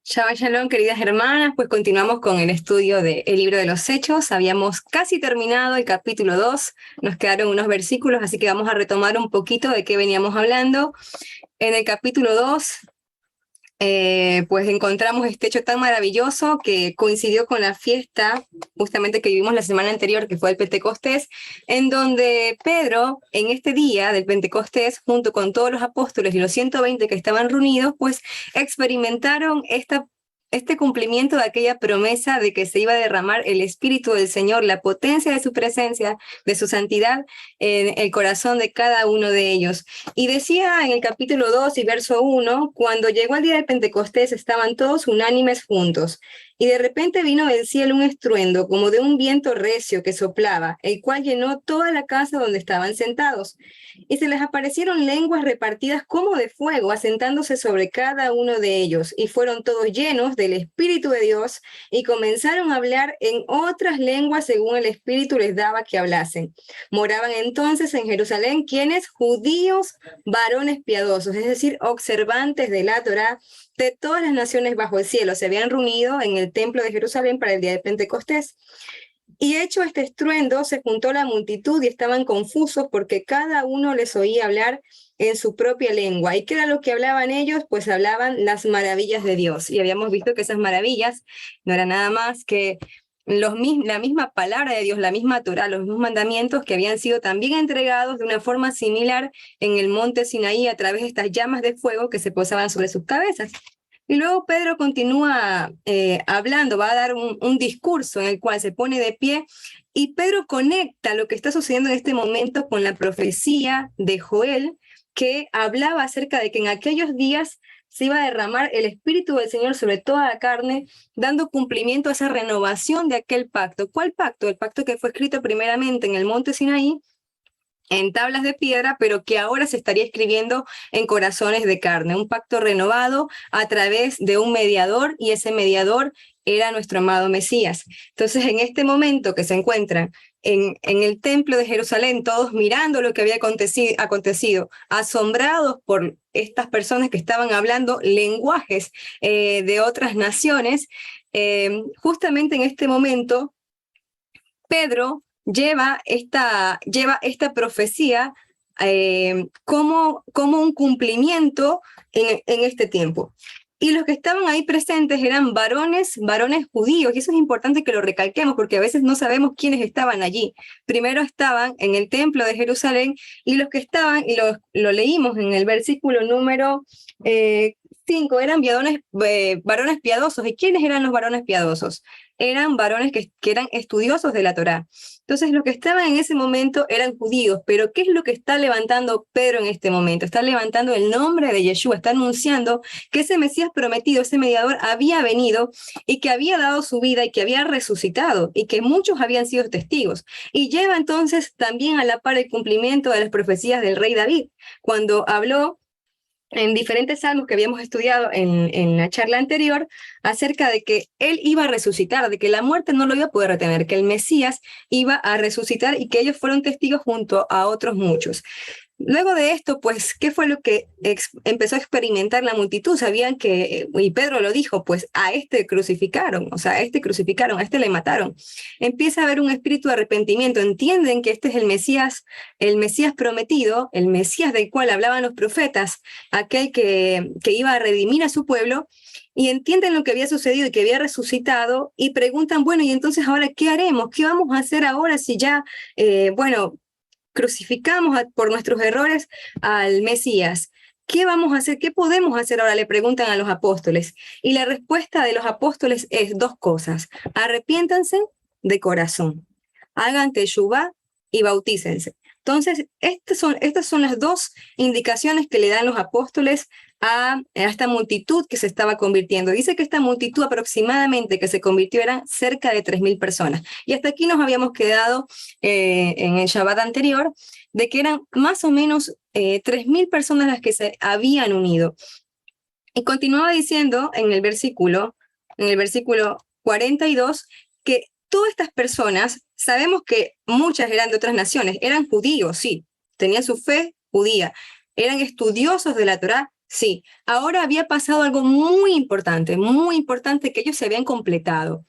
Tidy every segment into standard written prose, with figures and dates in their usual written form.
Shabbat Shalom, queridas hermanas, pues continuamos con el estudio del libro de los Hechos. Habíamos casi terminado el capítulo 2, nos quedaron unos versículos, así que vamos a retomar un poquito de qué veníamos hablando. En el capítulo 2, pues encontramos este hecho tan maravilloso que coincidió con la fiesta justamente que vivimos la semana anterior, que fue el Pentecostés, en donde Pedro, en este día del Pentecostés, junto con todos los apóstoles y los 120 que estaban reunidos, pues experimentaron este cumplimiento de aquella promesa de que se iba a derramar el Espíritu del Señor, la potencia de su presencia, de su santidad en el corazón de cada uno de ellos. Y decía en el capítulo 2 y verso 1, cuando llegó el día de Pentecostés estaban todos unánimes juntos. Y de repente vino del cielo un estruendo como de un viento recio que soplaba, el cual llenó toda la casa donde estaban sentados. Y se les aparecieron lenguas repartidas como de fuego, asentándose sobre cada uno de ellos. Y fueron todos llenos del Espíritu de Dios y comenzaron a hablar en otras lenguas según el Espíritu les daba que hablasen. Moraban entonces en Jerusalén quienes judíos, varones piadosos, es decir, observantes de la Torá, de todas las naciones bajo el cielo, se habían reunido en el templo de Jerusalén para el día de Pentecostés. Y hecho este estruendo, se juntó la multitud y estaban confusos porque cada uno les oía hablar en su propia lengua. ¿Y qué era lo que hablaban ellos? Pues hablaban las maravillas de Dios. Y habíamos visto que esas maravillas no eran nada más que la misma palabra de Dios, la misma Torá, los mismos mandamientos que habían sido también entregados de una forma similar en el monte Sinaí a través de estas llamas de fuego que se posaban sobre sus cabezas. Y luego Pedro continúa hablando, va a dar un discurso en el cual se pone de pie y Pedro conecta lo que está sucediendo en este momento con la profecía de Joel, que hablaba acerca de que en aquellos días se iba a derramar el Espíritu del Señor sobre toda la carne, dando cumplimiento a esa renovación de aquel pacto. ¿Cuál pacto? El pacto que fue escrito primeramente en el monte Sinaí, en tablas de piedra, pero que ahora se estaría escribiendo en corazones de carne, un pacto renovado a través de un mediador, y ese mediador era nuestro amado Mesías. Entonces, en este momento que se encuentran en el templo de Jerusalén, todos mirando lo que había acontecido, asombrados por estas personas que estaban hablando lenguajes de otras naciones, justamente en este momento, Pedro lleva esta profecía como un cumplimiento en este tiempo. Y los que estaban ahí presentes eran varones judíos, y eso es importante que lo recalquemos porque a veces no sabemos quiénes estaban allí. Primero estaban en el templo de Jerusalén, y los que estaban, y lo leímos en el versículo número 5, eran varones piadosos. ¿Y quiénes eran los varones piadosos? Eran varones que eran estudiosos de la Torá. Entonces, los que estaban en ese momento eran judíos, pero ¿qué es lo que está levantando Pedro en este momento? Está levantando el nombre de Yeshua, está anunciando que ese Mesías prometido, ese mediador, había venido y que había dado su vida y que había resucitado y que muchos habían sido testigos. Y lleva entonces también a la par el cumplimiento de las profecías del rey David, cuando habló en diferentes salmos que habíamos estudiado en la charla anterior, acerca de que él iba a resucitar, de que la muerte no lo iba a poder retener, que el Mesías iba a resucitar y que ellos fueron testigos junto a otros muchos. Luego de esto, pues, ¿qué fue lo que empezó a experimentar la multitud? Sabían que, y Pedro lo dijo, pues a este crucificaron, o sea, a este crucificaron, a este le mataron. Empieza a haber un espíritu de arrepentimiento, entienden que este es el Mesías prometido, el Mesías del cual hablaban los profetas, aquel que iba a redimir a su pueblo, y entienden lo que había sucedido y que había resucitado, y preguntan, bueno, y entonces ahora, ¿qué haremos? ¿Qué vamos a hacer ahora si ya, crucificamos por nuestros errores al Mesías? ¿Qué vamos a hacer? ¿Qué podemos hacer ahora? Le preguntan a los apóstoles. Y la respuesta de los apóstoles es dos cosas: arrepiéntanse de corazón, hagan teshuvá y bautícense. Entonces, estas son las dos indicaciones que le dan los apóstoles a esta multitud que se estaba convirtiendo. Dice que esta multitud aproximadamente que se convirtió eran cerca de 3.000 personas. Y hasta aquí nos habíamos quedado en el Shabbat anterior, de que eran más o menos 3.000 personas las que se habían unido. Y continuaba diciendo en el versículo 42, que todas estas personas, sabemos que muchas eran de otras naciones, eran judíos, sí, tenían su fe judía, eran estudiosos de la Torá, Sí, ahora había pasado algo muy importante que ellos se habían completado,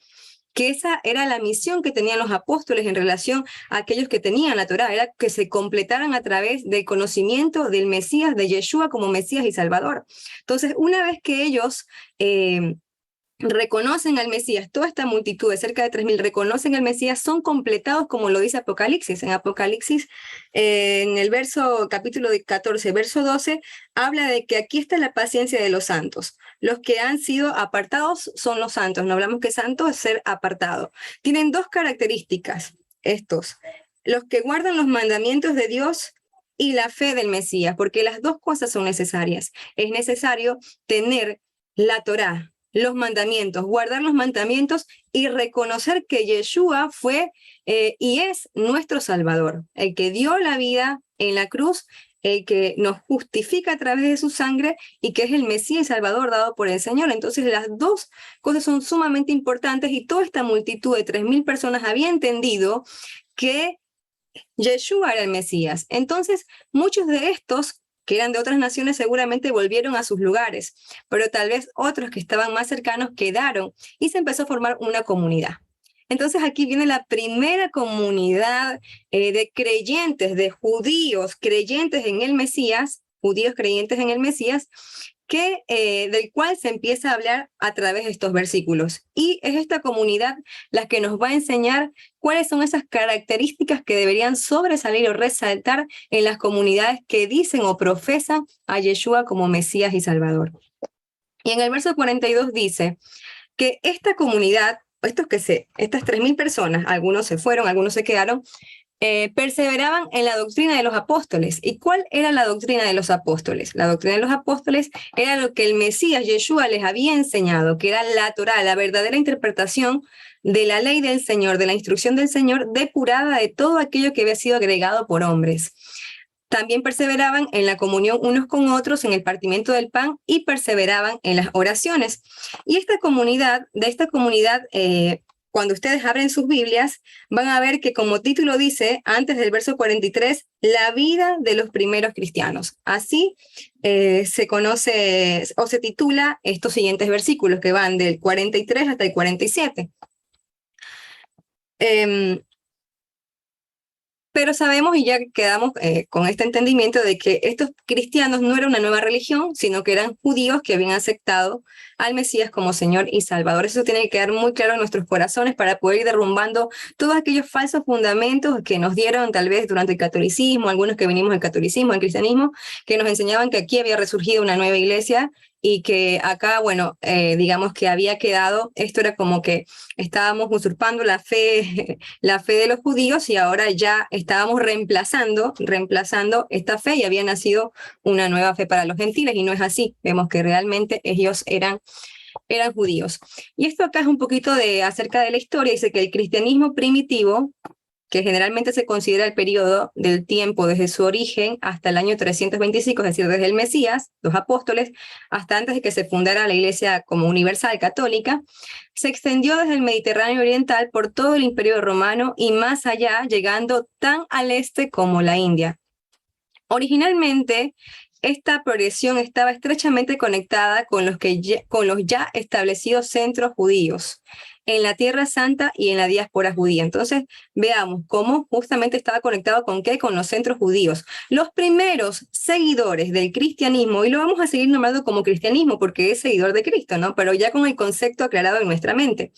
que esa era la misión que tenían los apóstoles en relación a aquellos que tenían la Torá, era que se completaran a través del conocimiento del Mesías, de Yeshua como Mesías y Salvador. Entonces, una vez que ellos reconocen al Mesías, toda esta multitud de cerca de 3.000 reconocen al Mesías, son completados como lo dice Apocalipsis. En Apocalipsis, en el capítulo 14, verso 12, habla de que aquí está la paciencia de los santos. Los que han sido apartados son los santos. No hablamos que santo es ser apartado. Tienen dos características estos: los que guardan los mandamientos de Dios y la fe del Mesías, porque las dos cosas son necesarias. Es necesario tener la Torá, los mandamientos, guardar los mandamientos y reconocer que Yeshua fue y es nuestro Salvador, el que dio la vida en la cruz, el que nos justifica a través de su sangre y que es el Mesías y Salvador dado por el Señor. Entonces las dos cosas son sumamente importantes y toda esta multitud de 3.000 personas había entendido que Yeshua era el Mesías. Entonces muchos de estos que eran de otras naciones seguramente volvieron a sus lugares, pero tal vez otros que estaban más cercanos quedaron y se empezó a formar una comunidad. Entonces aquí viene la primera comunidad de creyentes, de judíos creyentes en el Mesías, judíos creyentes en el Mesías, del cual se empieza a hablar a través de estos versículos. Y es esta comunidad la que nos va a enseñar cuáles son esas características que deberían sobresalir o resaltar en las comunidades que dicen o profesan a Yeshua como Mesías y Salvador. Y en el verso 42 dice que esta comunidad, estas 3.000 personas, algunos se fueron, algunos se quedaron, perseveraban en la doctrina de los apóstoles. ¿Y cuál era la doctrina de los apóstoles? La doctrina de los apóstoles era lo que el Mesías Yeshua les había enseñado, que era la Torá, la verdadera interpretación de la ley del Señor, de la instrucción del Señor, depurada de todo aquello que había sido agregado por hombres. También perseveraban en la comunión unos con otros, en el partimiento del pan y perseveraban en las oraciones. Y esta comunidad, cuando ustedes abren sus Biblias, van a ver que como título dice, antes del verso 43, la vida de los primeros cristianos. Así se conoce o se titula estos siguientes versículos que van del 43 hasta el 47. Pero sabemos y ya quedamos con este entendimiento de que estos cristianos no eran una nueva religión, sino que eran judíos que habían aceptado al Mesías como Señor y Salvador. Eso tiene que quedar muy claro en nuestros corazones para poder ir derrumbando todos aquellos falsos fundamentos que nos dieron tal vez durante el catolicismo, algunos que venimos del catolicismo, del cristianismo, que nos enseñaban que aquí había resurgido una nueva iglesia y que acá, bueno, digamos que había quedado, esto era como que estábamos usurpando la fe de los judíos y ahora ya estábamos reemplazando esta fe y había nacido una nueva fe para los gentiles y no es así. Vemos que realmente ellos eran judíos. Y esto acá es un poquito acerca de la historia. Dice que el cristianismo primitivo, que generalmente se considera el periodo del tiempo desde su origen hasta el año 325, es decir, desde el Mesías, los apóstoles, hasta antes de que se fundara la Iglesia como universal católica, se extendió desde el Mediterráneo oriental por todo el Imperio Romano y más allá, llegando tan al este como la India. Originalmente, esta progresión estaba estrechamente conectada con los ya establecidos centros judíos en la Tierra Santa y en la diáspora judía. Entonces, veamos cómo justamente estaba conectado con qué, con los centros judíos. Los primeros seguidores del cristianismo, y lo vamos a seguir nombrando como cristianismo porque es seguidor de Cristo, ¿no? Pero ya con el concepto aclarado en nuestra mente.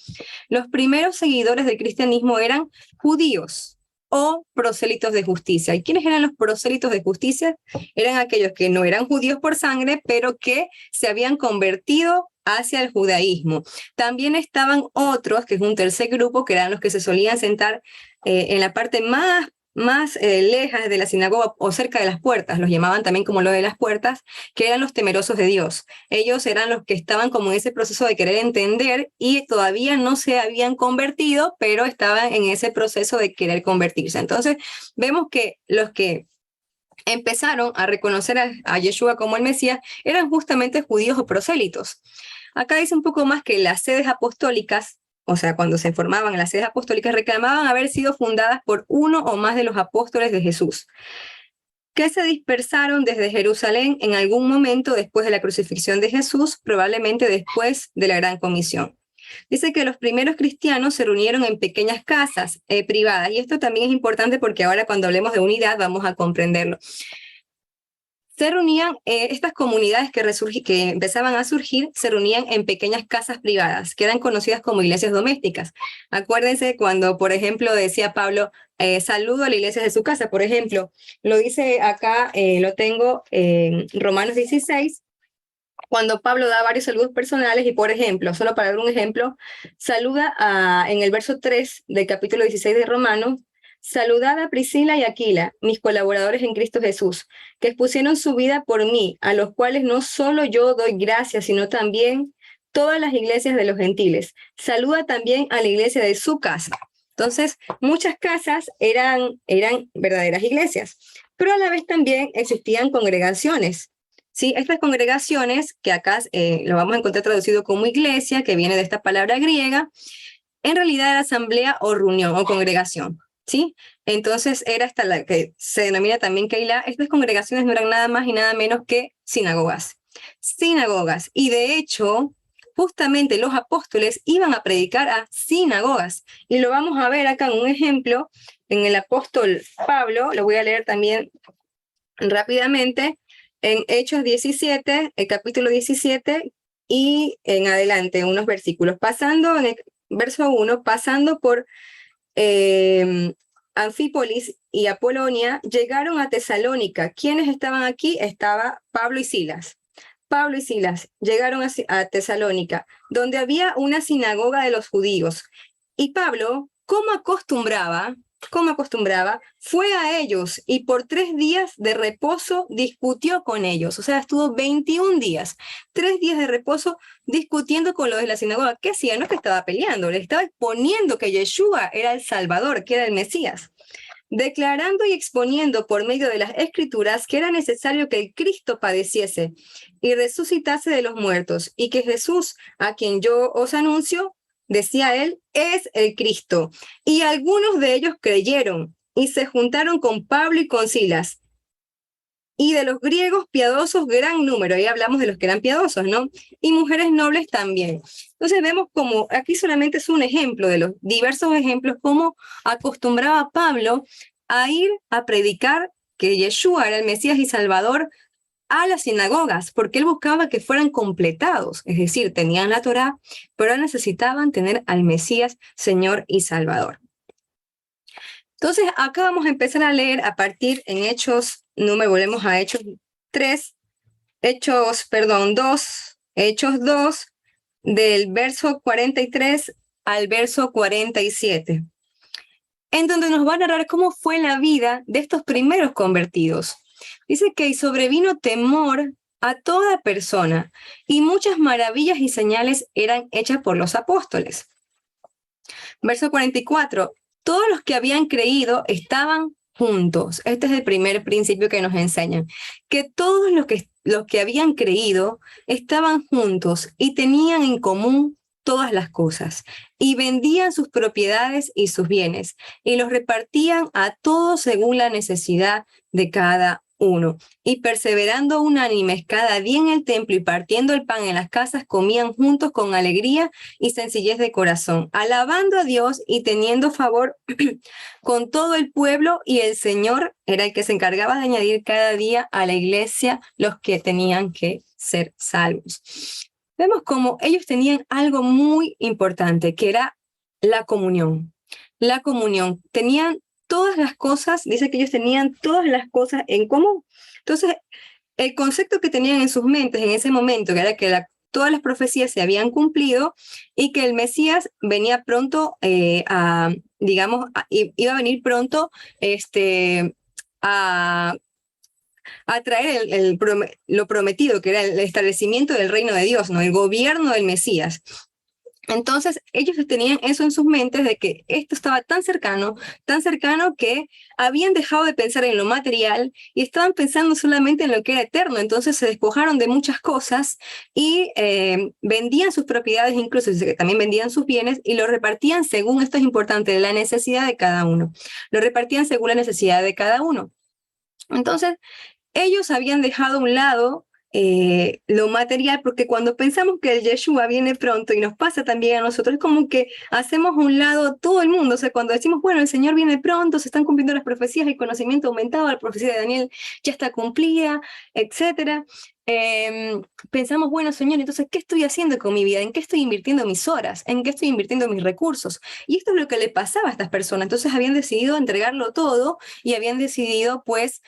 Los primeros seguidores del cristianismo eran judíos o prosélitos de justicia. ¿Y quiénes eran los prosélitos de justicia? Eran aquellos que no eran judíos por sangre, pero que se habían convertido hacia el judaísmo. También estaban otros, que es un tercer grupo, que eran los que se solían sentar en la parte más lejas de la sinagoga o cerca de las puertas, los llamaban también como lo de las puertas, que eran los temerosos de Dios. Ellos eran los que estaban como en ese proceso de querer entender y todavía no se habían convertido, pero estaban en ese proceso de querer convertirse. Entonces, vemos que los que empezaron a reconocer a Yeshua como el Mesías eran justamente judíos o prosélitos. Acá dice un poco más que las sedes apostólicas, o sea, cuando se formaban las sedes apostólicas, reclamaban haber sido fundadas por uno o más de los apóstoles de Jesús. que se dispersaron desde Jerusalén en algún momento después de la crucifixión de Jesús, probablemente después de la Gran Comisión. Dice que los primeros cristianos se reunieron en pequeñas casas privadas, y esto también es importante porque ahora cuando hablemos de unidad vamos a comprenderlo. Se reunían, estas comunidades que empezaban a surgir, se reunían en pequeñas casas privadas, que eran conocidas como iglesias domésticas. Acuérdense cuando, por ejemplo, decía Pablo, saludo a la iglesia de su casa, por ejemplo, lo dice acá, lo tengo en Romanos 16, cuando Pablo da varios saludos personales y, por ejemplo, solo para dar un ejemplo, saluda en el verso 3 del capítulo 16 de Romanos, saludad a Priscila y Aquila, mis colaboradores en Cristo Jesús, que expusieron su vida por mí, a los cuales no solo yo doy gracias, sino también todas las iglesias de los gentiles. Saluda también a la iglesia de su casa. Entonces, muchas casas eran verdaderas iglesias, pero a la vez también existían congregaciones. Sí, estas congregaciones, que acá lo vamos a encontrar traducido como iglesia, que viene de esta palabra griega, en realidad era asamblea o reunión o congregación, ¿sí? Entonces era esta la que se denomina también Keilah. Estas congregaciones no eran nada más y nada menos que sinagogas. Sinagogas. Y de hecho, justamente los apóstoles iban a predicar a sinagogas. Y lo vamos a ver acá en un ejemplo, en el apóstol Pablo, lo voy a leer también rápidamente, en Hechos 17, el capítulo 17 y en adelante, unos versículos. Pasando en el verso 1, pasando por Anfípolis y Apolonia, llegaron a Tesalónica. ¿Quiénes estaban aquí? Estaba Pablo y Silas. Pablo y Silas llegaron a Tesalónica, donde había una sinagoga de los judíos. Y Pablo, como acostumbraba, fue a ellos y por 3 días de reposo discutió con ellos. O sea, estuvo 21 días, 3 días de reposo discutiendo con los de la sinagoga. ¿Qué hacía? No es que estaba peleando, le estaba exponiendo que Yeshua era el Salvador, que era el Mesías, declarando y exponiendo por medio de las Escrituras que era necesario que el Cristo padeciese y resucitase de los muertos, y que Jesús, a quien yo os anuncio, decía él, es el Cristo. Y algunos de ellos creyeron y se juntaron con Pablo y con Silas. Y de los griegos piadosos, gran número. Ahí hablamos de los que eran piadosos, ¿no? Y mujeres nobles también. Entonces vemos como, aquí solamente es un ejemplo de los diversos ejemplos, cómo acostumbraba Pablo a ir a predicar que Yeshua era el Mesías y Salvador a las sinagogas, porque él buscaba que fueran completados, es decir, tenían la Torá, pero necesitaban tener al Mesías, Señor y Salvador. Entonces, acá vamos a empezar a leer a partir en Hechos, no me volvemos a Hechos 3, Hechos 2, del verso 43 al verso 47, en donde nos va a narrar cómo fue la vida de estos primeros convertidos. Dice que sobrevino temor a toda persona y muchas maravillas y señales eran hechas por los apóstoles. Verso 44, todos los que habían creído estaban juntos. Este es el primer principio que nos enseñan, que todos los que habían creído estaban juntos y tenían en común todas las cosas, y vendían sus propiedades y sus bienes, y los repartían a todos según la necesidad de cada uno. Y perseverando unánimes cada día en el templo y partiendo el pan en las casas, comían juntos con alegría y sencillez de corazón, alabando a Dios y teniendo favor con todo el pueblo, y el Señor era el que se encargaba de añadir cada día a la iglesia los que tenían que ser salvos. Vemos como ellos tenían algo muy importante, que era la comunión. La comunión. Tenían todas las cosas, dice que ellos tenían todas las cosas en común. Entonces, el concepto que tenían en sus mentes en ese momento, que era que todas las profecías se habían cumplido y que el Mesías venía pronto iba a venir pronto a traer lo prometido, que era el establecimiento del reino de Dios, ¿no? El gobierno del Mesías. Entonces, ellos tenían eso en sus mentes de que esto estaba tan cercano que habían dejado de pensar en lo material y estaban pensando solamente en lo que era eterno. Entonces se despojaron de muchas cosas y vendían sus propiedades, incluso también vendían sus bienes, y lo repartían según, esto es importante, la necesidad de cada uno. Lo repartían según la necesidad de cada uno. Entonces, ellos habían dejado a un lado lo material, porque cuando pensamos que el Yeshua viene pronto y nos pasa también a nosotros, es como que hacemos a un lado todo el mundo. O sea, cuando decimos, bueno, el Señor viene pronto, se están cumpliendo las profecías, el conocimiento ha aumentado, la profecía de Daniel ya está cumplida, etcétera. Pensamos, bueno, Señor, entonces, ¿qué estoy haciendo con mi vida? ¿En qué estoy invirtiendo mis horas? ¿En qué estoy invirtiendo mis recursos? Y esto es lo que le pasaba a estas personas. Entonces habían decidido entregarlo todo y habían decidido, pues,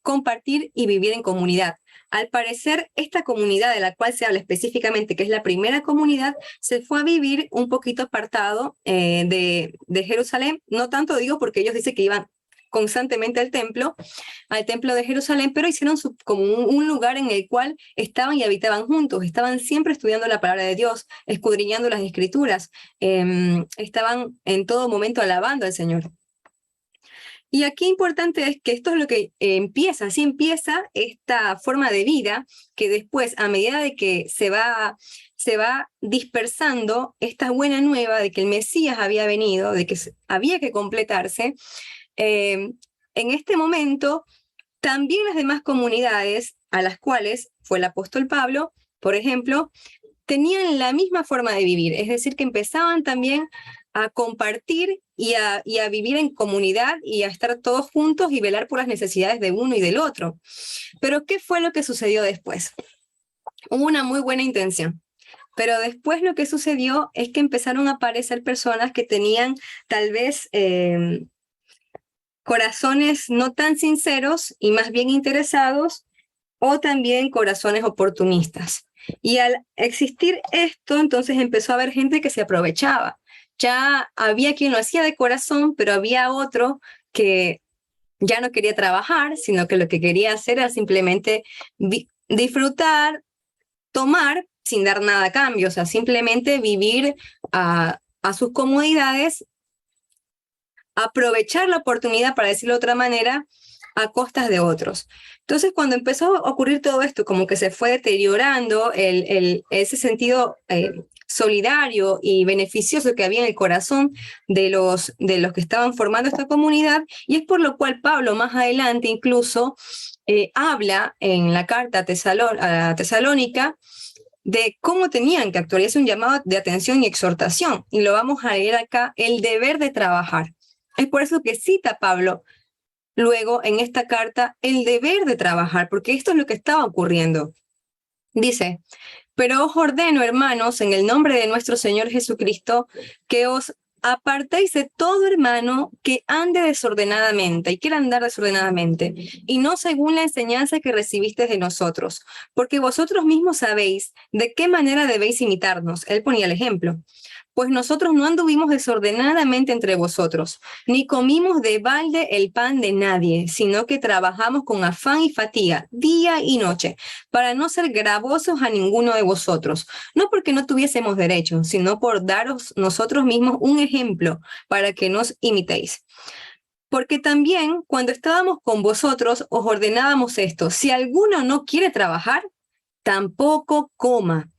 compartir y vivir en comunidad. Al parecer, esta comunidad de la cual se habla específicamente, que es la primera comunidad, se fue a vivir un poquito apartado de Jerusalén. No tanto digo porque ellos dicen que iban constantemente al templo de Jerusalén, pero hicieron como un lugar en el cual estaban y habitaban juntos, estaban siempre estudiando la palabra de Dios, escudriñando las escrituras, estaban en todo momento alabando al Señor. Y aquí importante es que esto es lo que así empieza esta forma de vida, que después, a medida de que se va dispersando esta buena nueva de que el Mesías había venido, de que había que completarse, en este momento también las demás comunidades a las cuales fue el apóstol Pablo, por ejemplo, tenían la misma forma de vivir, es decir, que empezaban también a compartir y a vivir en comunidad y a estar todos juntos y velar por las necesidades de uno y del otro. Pero ¿qué fue lo que sucedió después? Hubo una muy buena intención, pero después lo que sucedió es que empezaron a aparecer personas que tenían tal vez corazones no tan sinceros y más bien interesados, o también corazones oportunistas. Y al existir esto, entonces empezó a haber gente que se aprovechaba. Ya había quien lo hacía de corazón, pero había otro que ya no quería trabajar, sino que lo que quería hacer era simplemente disfrutar, tomar sin dar nada a cambio, o sea, simplemente vivir a sus comodidades, aprovechar la oportunidad, para decirlo de otra manera, a costas de otros. Entonces, cuando empezó a ocurrir todo esto, como que se fue deteriorando ese sentido solidario y beneficioso que había en el corazón de los que estaban formando esta comunidad, y es por lo cual Pablo más adelante incluso habla en la carta a Tesalónica de cómo tenían que actuar. Es un llamado de atención y exhortación, y lo vamos a leer acá, el deber de trabajar. Es por eso que cita Pablo luego en esta carta el deber de trabajar, porque esto es lo que estaba ocurriendo. Dice, pero os ordeno, hermanos, en el nombre de nuestro Señor Jesucristo, que os apartéis de todo hermano que ande desordenadamente y quiera andar desordenadamente, y no según la enseñanza que recibisteis de nosotros, porque vosotros mismos sabéis de qué manera debéis imitarnos. Él ponía el ejemplo. Pues nosotros no anduvimos desordenadamente entre vosotros, ni comimos de balde el pan de nadie, sino que trabajamos con afán y fatiga, día y noche, para no ser gravosos a ninguno de vosotros, no porque no tuviésemos derecho, sino por daros nosotros mismos un ejemplo para que nos imitéis. Porque también cuando estábamos con vosotros os ordenábamos esto: si alguno no quiere trabajar, tampoco coma,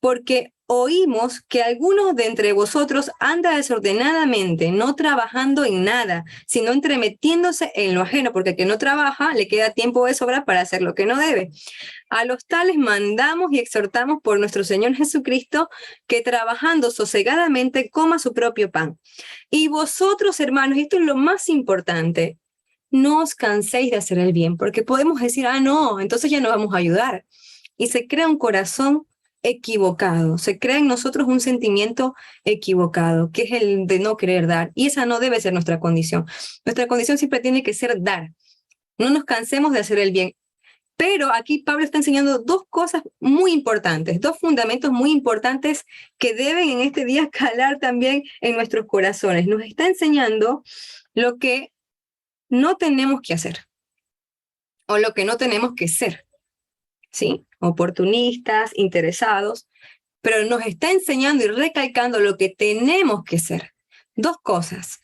porque oímos que algunos de entre vosotros anda desordenadamente, no trabajando en nada, sino entremetiéndose en lo ajeno, porque el que no trabaja le queda tiempo de sobra para hacer lo que no debe. A los tales mandamos y exhortamos por nuestro Señor Jesucristo, que trabajando sosegadamente coma su propio pan. Y vosotros, hermanos, y esto es lo más importante, no os canséis de hacer el bien, porque podemos decir, no, entonces ya no vamos a ayudar. Y se crea un corazón equivocado, se crea en nosotros un sentimiento equivocado, que es el de no querer dar, y esa no debe ser nuestra condición. Nuestra condición siempre tiene que ser dar. No nos cansemos de hacer el bien. Pero aquí Pablo está enseñando dos cosas muy importantes, dos fundamentos muy importantes que deben en este día calar también en nuestros corazones. Nos está enseñando lo que no tenemos que hacer, o lo que no tenemos que ser. ¿Sí? Oportunistas, interesados, pero nos está enseñando y recalcando lo que tenemos que ser. Dos cosas.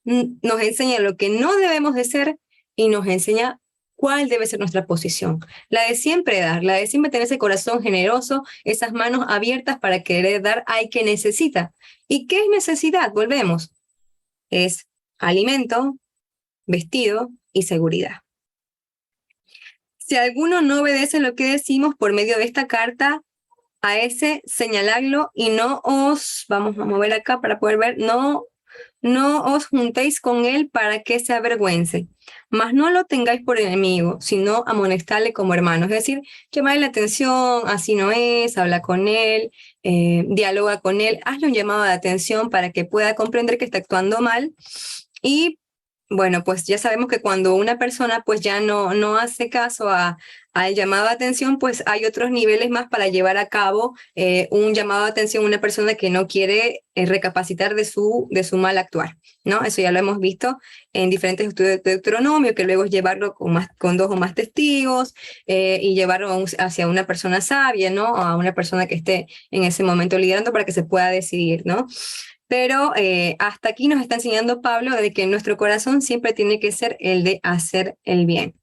Nos enseña lo que no debemos de ser y nos enseña cuál debe ser nuestra posición. La de siempre dar, la de siempre tener ese corazón generoso, esas manos abiertas para querer dar al que necesita. ¿Y qué es necesidad? Volvemos. Es alimento, vestido y seguridad. Si alguno no obedece lo que decimos por medio de esta carta, a ese señaladlo y no os, vamos a mover acá para poder ver, no os juntéis con él para que se avergüence, mas no lo tengáis por enemigo, sino amonestadle como hermano. Es decir, llamarle la atención, así no es, habla con él, dialoga con él, hazle un llamado de atención para que pueda comprender que está actuando mal. Y bueno, pues ya sabemos que cuando una persona pues ya no hace caso al llamado de atención, pues hay otros niveles más para llevar a cabo un llamado de atención a una persona que no quiere recapacitar de su mal actuar, ¿no? Eso ya lo hemos visto en diferentes estudios de Deuteronomio, que luego es llevarlo con 2 o más testigos y llevarlo hacia una persona sabia, ¿no? A una persona que esté en ese momento liderando para que se pueda decidir, ¿no? Pero hasta aquí nos está enseñando Pablo de que nuestro corazón siempre tiene que ser el de hacer el bien.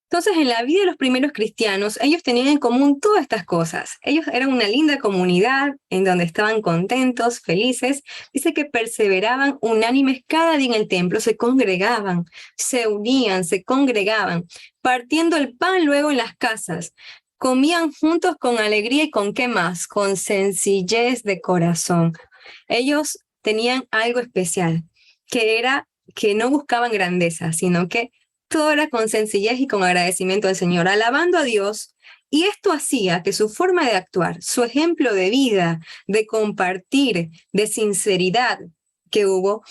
Entonces, en la vida de los primeros cristianos, ellos tenían en común todas estas cosas. Ellos eran una linda comunidad en donde estaban contentos, felices. Dice que perseveraban unánimes cada día en el templo, se congregaban, se unían, se congregaban, partiendo el pan luego en las casas. Comían juntos con alegría y con ¿qué más? Con sencillez de corazón. Ellos tenían algo especial, que era que no buscaban grandeza, sino que todo era con sencillez y con agradecimiento al Señor, alabando a Dios. Y esto hacía que su forma de actuar, su ejemplo de vida, de compartir, de sinceridad que hubo,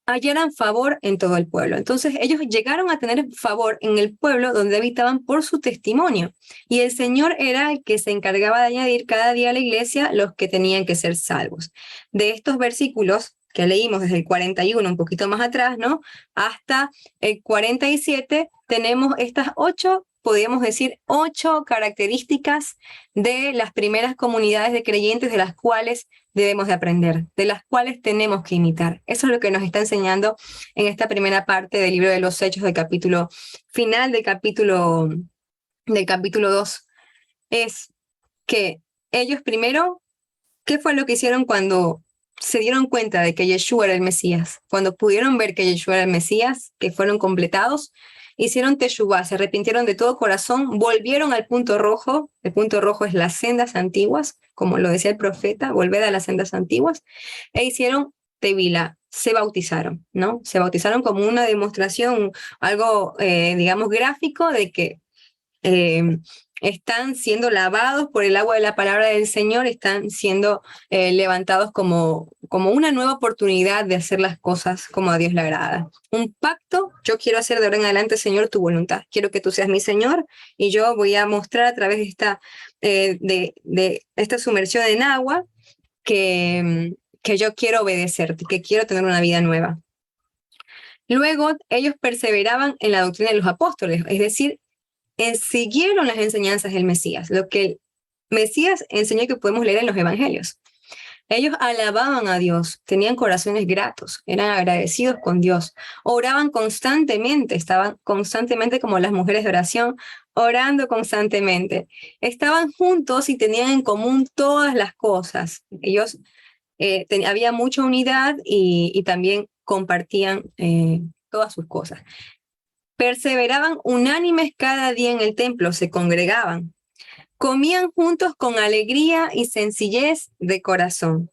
hallaran favor en todo el pueblo. Entonces ellos llegaron a tener favor en el pueblo donde habitaban por su testimonio. Y el Señor era el que se encargaba de añadir cada día a la iglesia los que tenían que ser salvos. De estos versículos que leímos desde el 41, un poquito más atrás, ¿no? Hasta el 47, tenemos estas 8, podríamos decir, 8 características de las primeras comunidades de creyentes de las cuales debemos de aprender, de las cuales tenemos que imitar. Eso es lo que nos está enseñando en esta primera parte del libro de los Hechos, del capítulo final del capítulo 2, es que ellos primero, ¿qué fue lo que hicieron cuando se dieron cuenta de que Yeshua era el Mesías? Cuando pudieron ver que Yeshua era el Mesías, que fueron completados, hicieron teshuvá, se arrepintieron de todo corazón, volvieron al punto rojo. El punto rojo es las sendas antiguas, como lo decía el profeta, volved a las sendas antiguas, e hicieron tevilá, se bautizaron, ¿no? Se bautizaron como una demostración, algo, digamos, gráfico de que están siendo lavados por el agua de la palabra del Señor, están siendo levantados como una nueva oportunidad de hacer las cosas como a Dios le agrada. Un pacto, yo quiero hacer de ahora en adelante, Señor, tu voluntad. Quiero que tú seas mi Señor y yo voy a mostrar a través de esta sumersión en agua que yo quiero obedecerte, que quiero tener una vida nueva. Luego, ellos perseveraban en la doctrina de los apóstoles, es decir, siguieron las enseñanzas del Mesías, lo que el Mesías enseñó que podemos leer en los evangelios. Ellos alababan a Dios, tenían corazones gratos, eran agradecidos con Dios, oraban constantemente, estaban constantemente como las mujeres de oración, orando constantemente. Estaban juntos y tenían en común todas las cosas. Ellos, había mucha unidad y también compartían todas sus cosas. Perseveraban unánimes cada día en el templo, se congregaban. Comían juntos con alegría y sencillez de corazón.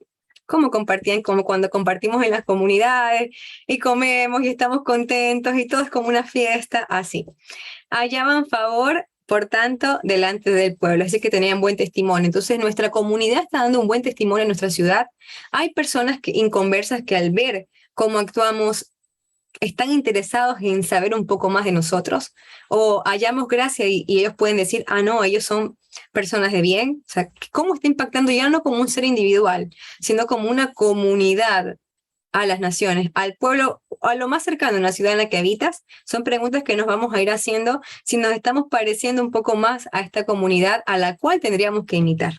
Como compartían, como cuando compartimos en las comunidades y comemos y estamos contentos y todo es como una fiesta, así. Hallaban favor, por tanto, delante del pueblo, así que tenían buen testimonio. Entonces, nuestra comunidad está dando un buen testimonio en nuestra ciudad. Hay personas inconversas que al ver cómo actuamos están interesados en saber un poco más de nosotros o hallamos gracia y ellos pueden decir, no, ellos son personas de bien. O sea, ¿cómo está impactando ya no como un ser individual, sino como una comunidad a las naciones, al pueblo, a lo más cercano en la ciudad en la que habitas? Son preguntas que nos vamos a ir haciendo si nos estamos pareciendo un poco más a esta comunidad a la cual tendríamos que imitar.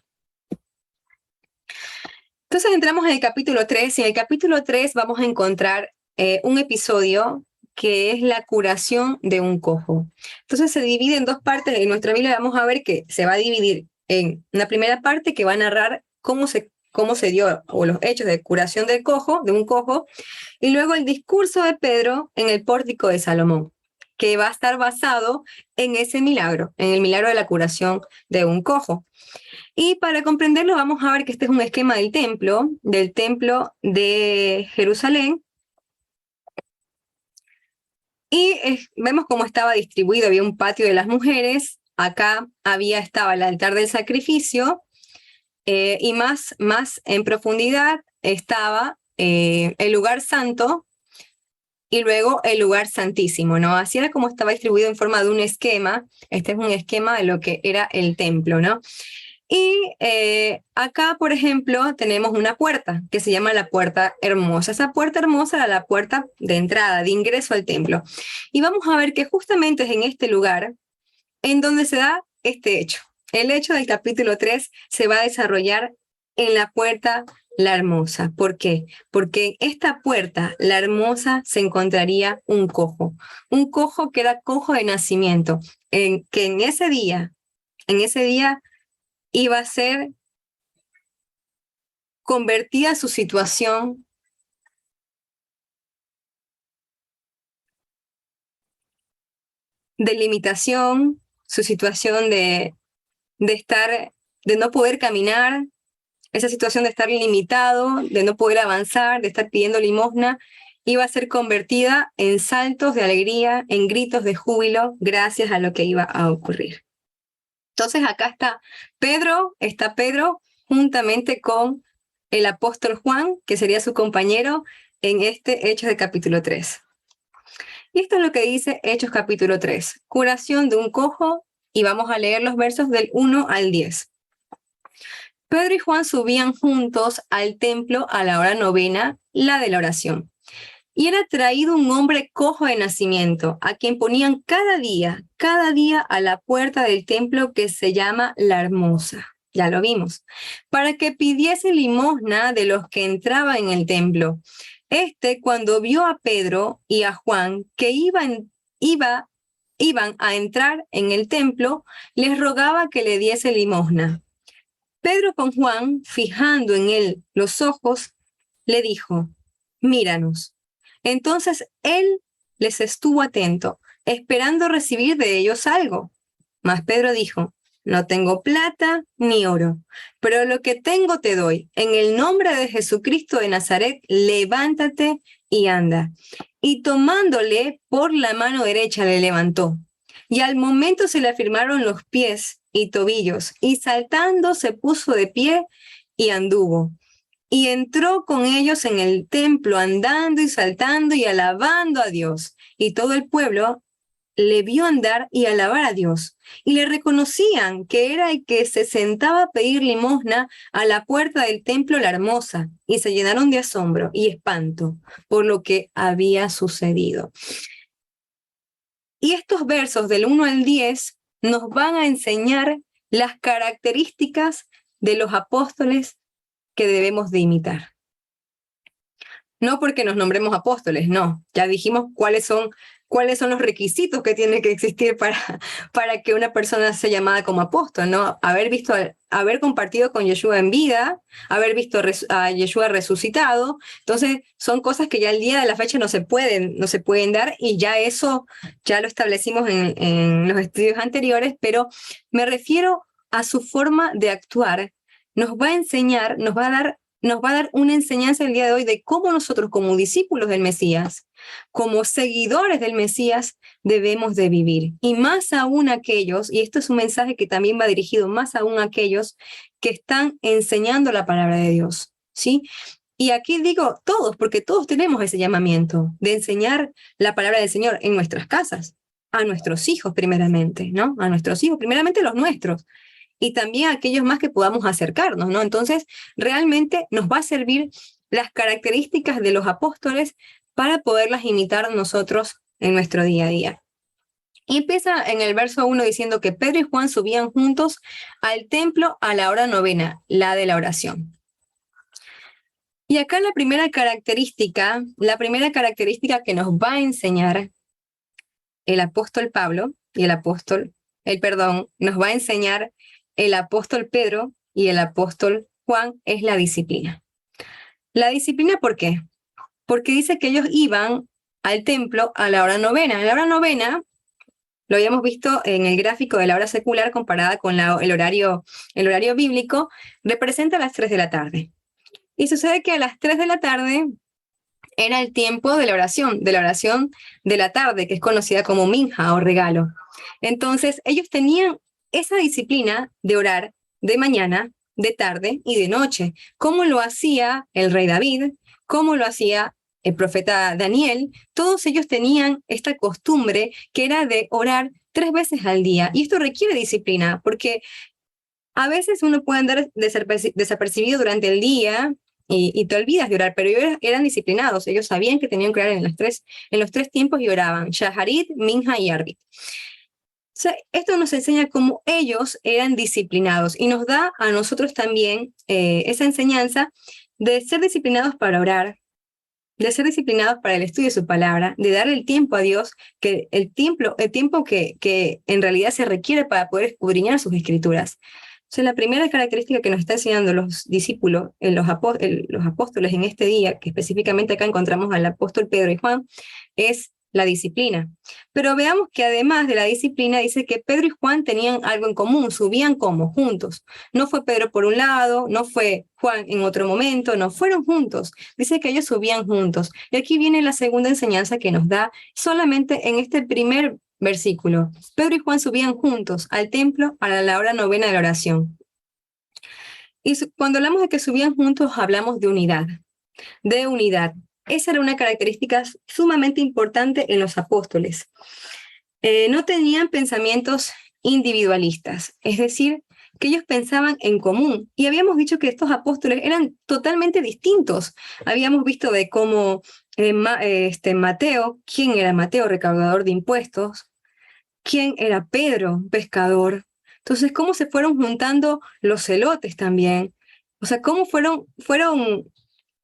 Entonces entramos en el capítulo 3 y en el capítulo 3 vamos a encontrar un episodio que es la curación de un cojo. Entonces se divide en 2 partes. En nuestra Biblia vamos a ver que se va a dividir en una primera parte que va a narrar cómo cómo se dio, o los hechos de curación del cojo, de un cojo, y luego el discurso de Pedro en el pórtico de Salomón, que va a estar basado en ese milagro, en el milagro de la curación de un cojo. Y para comprenderlo vamos a ver que este es un esquema del templo de Jerusalén, y vemos cómo estaba distribuido. Había un patio de las mujeres, acá estaba el altar del sacrificio, y más en profundidad estaba el lugar santo y luego el lugar santísimo, ¿no? Así era como estaba distribuido en forma de un esquema. Este es un esquema de lo que era el templo, ¿no? Y acá, por ejemplo, tenemos una puerta que se llama la puerta hermosa. Esa puerta hermosa era la puerta de entrada, de ingreso al templo. Y vamos a ver que justamente es en este lugar en donde se da este hecho. El hecho del capítulo 3 se va a desarrollar en la puerta la hermosa. ¿Por qué? Porque en esta puerta, la hermosa, se encontraría un cojo que era cojo de nacimiento, que en ese día iba a ser convertida su situación de limitación, su situación de no poder caminar, esa situación de estar limitado, de no poder avanzar, de estar pidiendo limosna, iba a ser convertida en saltos de alegría, en gritos de júbilo, gracias a lo que iba a ocurrir. Entonces acá está Pedro juntamente con el apóstol Juan, que sería su compañero en este Hechos de capítulo 3. Y esto es lo que dice Hechos capítulo 3, curación de un cojo, y vamos a leer los versos del 1 al 10. Pedro y Juan subían juntos al templo a la hora novena, la de la oración. Y era traído un hombre cojo de nacimiento, a quien ponían cada día a la puerta del templo que se llama La Hermosa. Ya lo vimos. Para que pidiese limosna de los que entraban en el templo. Cuando vio a Pedro y a Juan que iban a entrar en el templo, les rogaba que le diese limosna. Pedro, con Juan, fijando en él los ojos, le dijo: míranos. Entonces él les estuvo atento, esperando recibir de ellos algo. Mas Pedro dijo: no tengo plata ni oro, pero lo que tengo te doy. En el nombre de Jesucristo de Nazaret, levántate y anda. Y tomándole por la mano derecha le levantó. Y al momento se le afirmaron los pies y tobillos, y saltando se puso de pie y anduvo. Y entró con ellos en el templo, andando y saltando y alabando a Dios. Y todo el pueblo le vio andar y alabar a Dios. Y le reconocían que era el que se sentaba a pedir limosna a la puerta del templo La Hermosa. Y se llenaron de asombro y espanto por lo que había sucedido. Y estos versos del 1 al 10 nos van a enseñar las características de los apóstoles que debemos de imitar. No porque nos nombremos apóstoles, no. Ya dijimos cuáles son los requisitos que tienen que existir para que una persona sea llamada como apóstol, ¿no? Haber compartido con Yeshua en vida, haber visto a Yeshua resucitado. Entonces, son cosas que ya el día de la fecha no se pueden dar, y ya eso ya lo establecimos en los estudios anteriores, pero me refiero a su forma de actuar. Nos va a enseñar, nos va a dar una enseñanza el día de hoy de cómo nosotros, como discípulos del Mesías, como seguidores del Mesías, debemos de vivir. Y más aún aquellos, y esto es un mensaje que también va dirigido más aún a aquellos que están enseñando la palabra de Dios, ¿sí? Y aquí digo todos, porque todos tenemos ese llamamiento de enseñar la palabra del Señor en nuestras casas, a nuestros hijos primeramente, ¿no? A nuestros hijos, primeramente los nuestros, y también a aquellos más que podamos acercarnos, ¿no? Entonces, realmente nos va a servir las características de los apóstoles para poderlas imitar nosotros en nuestro día a día. Y empieza en el verso 1 diciendo que Pedro y Juan subían juntos al templo a la hora novena, la de la oración. Y acá la primera característica que nos va a enseñar el apóstol Pablo y nos va a enseñar el apóstol Pedro y el apóstol Juan es la disciplina. La disciplina, ¿por qué? Porque dice que ellos iban al templo a la hora novena. La hora novena, lo habíamos visto en el gráfico de la hora secular comparada con el horario bíblico, representa las 3 de la tarde. Y sucede que a las 3 de la tarde era el tiempo de la oración de la tarde, que es conocida como minja o regalo. Entonces, ellos tenían esa disciplina de orar de mañana, de tarde y de noche, como lo hacía el rey David, como lo hacía el profeta Daniel. Todos ellos tenían esta costumbre que era de orar 3 veces al día. Y esto requiere disciplina, porque a veces uno puede andar desapercibido durante el día y te olvidas de orar, pero ellos eran disciplinados. Ellos sabían que tenían que orar en los tres tiempos y oraban, Shaharit, Minja y Arbit. O sea, esto nos enseña cómo ellos eran disciplinados y nos da a nosotros también esa enseñanza de ser disciplinados para orar, de ser disciplinados para el estudio de su palabra, de darle el tiempo a Dios, que el tiempo que en realidad se requiere para poder escudriñar sus escrituras. O sea, la primera característica que nos está enseñando los discípulos, los apóstoles en este día, que específicamente acá encontramos al apóstol Pedro y Juan, es la disciplina. Pero veamos que además de la disciplina, dice que Pedro y Juan tenían algo en común, subían como juntos. No fue Pedro por un lado, no fue Juan en otro momento, no, fueron juntos. Dice que ellos subían juntos. Y aquí viene la segunda enseñanza que nos da solamente en este primer versículo. Pedro y Juan subían juntos al templo para la hora novena de la oración. Y cuando hablamos de que subían juntos, hablamos de unidad. De unidad. Esa era una característica sumamente importante en los apóstoles. No tenían pensamientos individualistas, es decir, que ellos pensaban en común. Y habíamos dicho que estos apóstoles eran totalmente distintos. Habíamos visto de cómo Mateo, ¿quién era Mateo? Recaudador de impuestos. ¿Quién era Pedro? Pescador. Entonces, cómo se fueron juntando los celotes también. O sea, cómo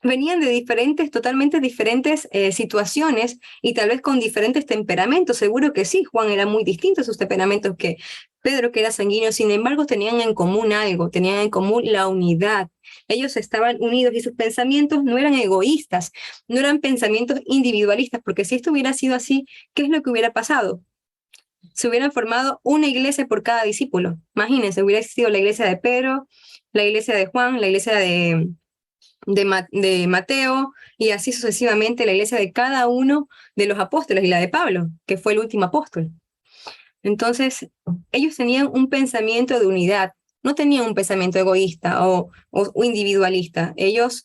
venían de totalmente diferentes situaciones y tal vez con diferentes temperamentos. Seguro que sí, Juan era muy distinto a sus temperamentos que Pedro, que era sanguíneo. Sin embargo, tenían en común algo, tenían en común la unidad. Ellos estaban unidos y sus pensamientos no eran egoístas, no eran pensamientos individualistas, porque si esto hubiera sido así, ¿qué es lo que hubiera pasado? Se hubieran formado una iglesia por cada discípulo. Imagínense, hubiera existido la iglesia de Pedro, la iglesia de Juan, la iglesia de Mateo, y así sucesivamente la iglesia de cada uno de los apóstoles y la de Pablo, que fue el último apóstol. Entonces, ellos tenían un pensamiento de unidad, no tenían un pensamiento egoísta o individualista. Ellos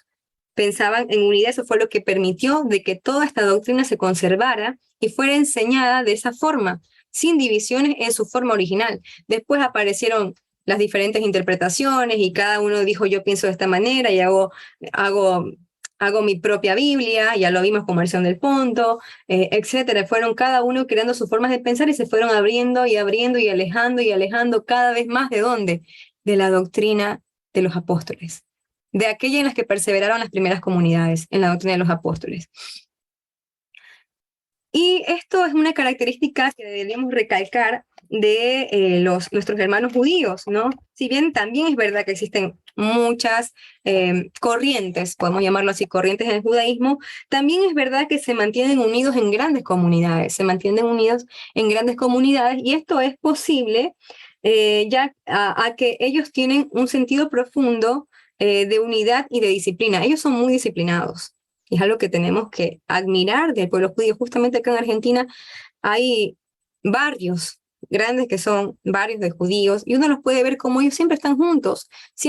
pensaban en unidad. Eso fue lo que permitió de que toda esta doctrina se conservara y fuera enseñada de esa forma, sin divisiones en su forma original. Después aparecieron las diferentes interpretaciones y cada uno dijo, yo pienso de esta manera y hago mi propia Biblia, ya lo vimos con Marción del Ponto, etcétera. Fueron cada uno creando sus formas de pensar y se fueron abriendo y alejando cada vez más ¿de dónde? De la doctrina de los apóstoles, de aquella en las que perseveraron las primeras comunidades, en la doctrina de los apóstoles. Y esto es una característica que deberíamos recalcar de nuestros hermanos judíos, ¿no? Si bien también es verdad que existen muchas corrientes, podemos llamarlo así, corrientes en el judaísmo, también es verdad que se mantienen unidos en grandes comunidades, y esto es posible ya a que ellos tienen un sentido profundo de unidad y de disciplina. Ellos son muy disciplinados. Y es algo que tenemos que admirar del pueblo judío. Justamente acá en Argentina hay barrios grandes que son barrios de judíos y uno los puede ver como ellos siempre están juntos y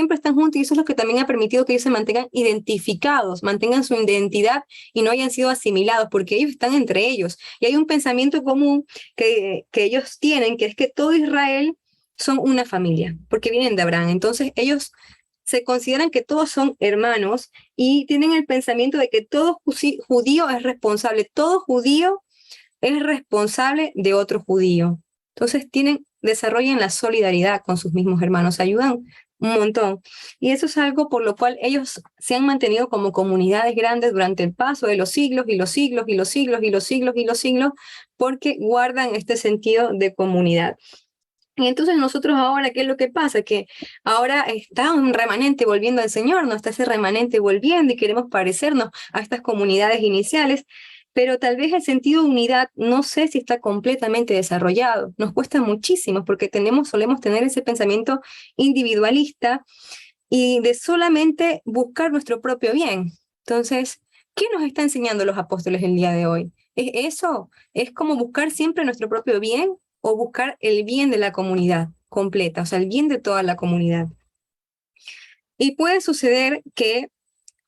eso es lo que también ha permitido que ellos se mantengan identificados, mantengan su identidad y no hayan sido asimilados porque ellos están entre ellos. Y hay un pensamiento común que ellos tienen, que es que todo Israel son una familia, porque vienen de Abraham. Entonces ellos se consideran que todos son hermanos y tienen el pensamiento de que todo judío es responsable, todo judío es responsable de otro judío. Entonces desarrollan la solidaridad con sus mismos hermanos, ayudan un montón. Y eso es algo por lo cual ellos se han mantenido como comunidades grandes durante el paso de los siglos y los siglos y los siglos y los siglos y los siglos, porque guardan este sentido de comunidad. Y entonces nosotros ahora, ¿qué es lo que pasa? Que ahora está un remanente volviendo al Señor, no está ese remanente volviendo y queremos parecernos a estas comunidades iniciales, pero tal vez el sentido de unidad no sé si está completamente desarrollado. Nos cuesta muchísimo porque solemos tener ese pensamiento individualista y de solamente buscar nuestro propio bien. Entonces, ¿qué nos está enseñando los apóstoles el día de hoy? ¿Es eso? ¿Es como buscar siempre nuestro propio bien o buscar el bien de la comunidad completa, o sea, el bien de toda la comunidad? Y puede suceder que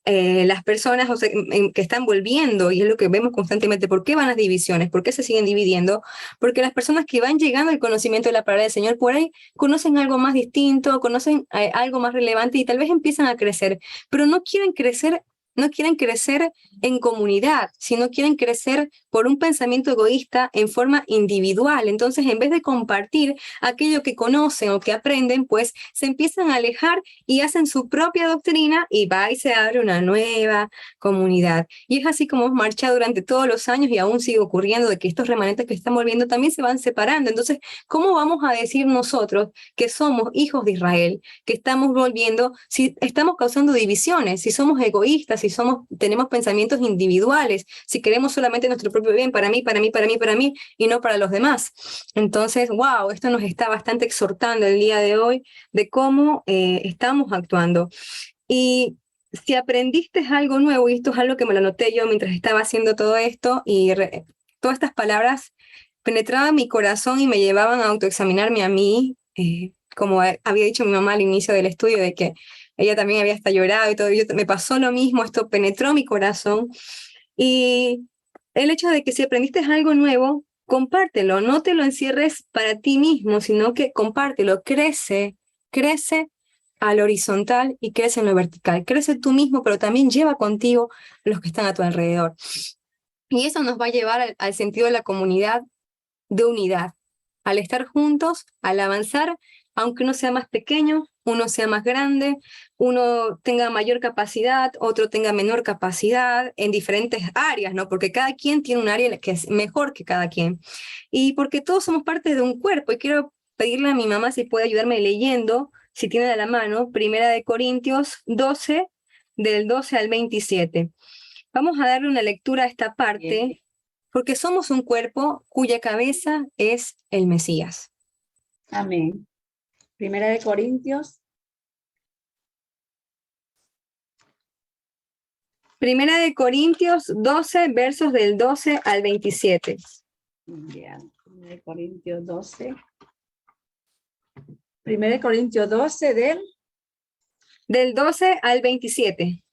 las personas, o sea, que están volviendo, y es lo que vemos constantemente, ¿por qué van las divisiones? ¿Por qué se siguen dividiendo? Porque las personas que van llegando al conocimiento de la palabra del Señor por ahí conocen algo más distinto, conocen algo más relevante y tal vez empiezan a crecer, pero no quieren crecer en comunidad, sino quieren crecer por un pensamiento egoísta en forma individual. Entonces, en vez de compartir aquello que conocen o que aprenden, pues se empiezan a alejar y hacen su propia doctrina y va y se abre una nueva comunidad. Y es así como hemos marchado durante todos los años y aún sigue ocurriendo de que estos remanentes que están volviendo también se van separando. Entonces, ¿cómo vamos a decir nosotros que somos hijos de Israel, que estamos volviendo, si estamos causando divisiones, si somos egoístas, si tenemos pensamientos individuales, si queremos solamente nuestro propio bien para mí, para mí, para mí, para mí y no para los demás? Entonces, wow, esto nos está bastante exhortando el día de hoy de cómo estamos actuando. Y si aprendiste algo nuevo, y esto es algo que me lo anoté yo mientras estaba haciendo todo esto, y todas estas palabras penetraban mi corazón y me llevaban a autoexaminarme a mí, como había dicho mi mamá al inicio del estudio, de que ella también había hasta llorado y todo, me pasó lo mismo, esto penetró mi corazón. Y el hecho de que si aprendiste algo nuevo, compártelo, no te lo encierres para ti mismo, sino que compártelo, crece al horizontal y crece en lo vertical. Crece tú mismo, pero también lleva contigo los que están a tu alrededor. Y eso nos va a llevar al sentido de la comunidad, de unidad, al estar juntos, al avanzar, aunque uno sea más pequeño, uno sea más grande, uno tenga mayor capacidad, otro tenga menor capacidad en diferentes áreas, ¿no? Porque cada quien tiene un área que es mejor que cada quien. Y porque todos somos parte de un cuerpo. Y quiero pedirle a mi mamá si puede ayudarme leyendo, si tiene a la mano, Primera de Corintios 12, del 12 al 27. Vamos a darle una lectura a esta parte, porque somos un cuerpo cuya cabeza es el Mesías. Amén. Primera de Corintios. Primera de Corintios 12, versos del 12 al 27. Ya, Primera de Corintios 12. Primera de Corintios 12 Del 12 al 27.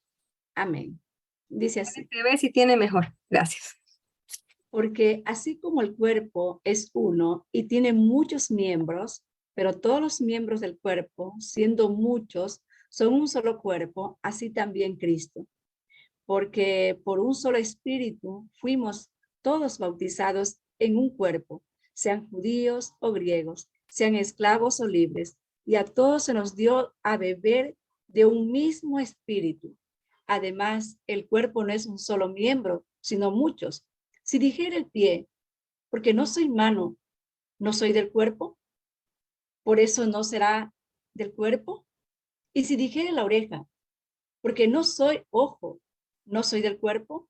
Amén. Dice así. Se ve si tiene mejor. Gracias. Porque así como el cuerpo es uno y tiene muchos miembros, pero todos los miembros del cuerpo, siendo muchos, son un solo cuerpo, así también Cristo. Porque por un solo espíritu fuimos todos bautizados en un cuerpo, sean judíos o griegos, sean esclavos o libres, y a todos se nos dio a beber de un mismo espíritu. Además, el cuerpo no es un solo miembro, sino muchos. Si dijera el pie, porque no soy mano, no soy del cuerpo, por eso no será del cuerpo. Y si dijera la oreja, porque no soy ojo, no soy del cuerpo,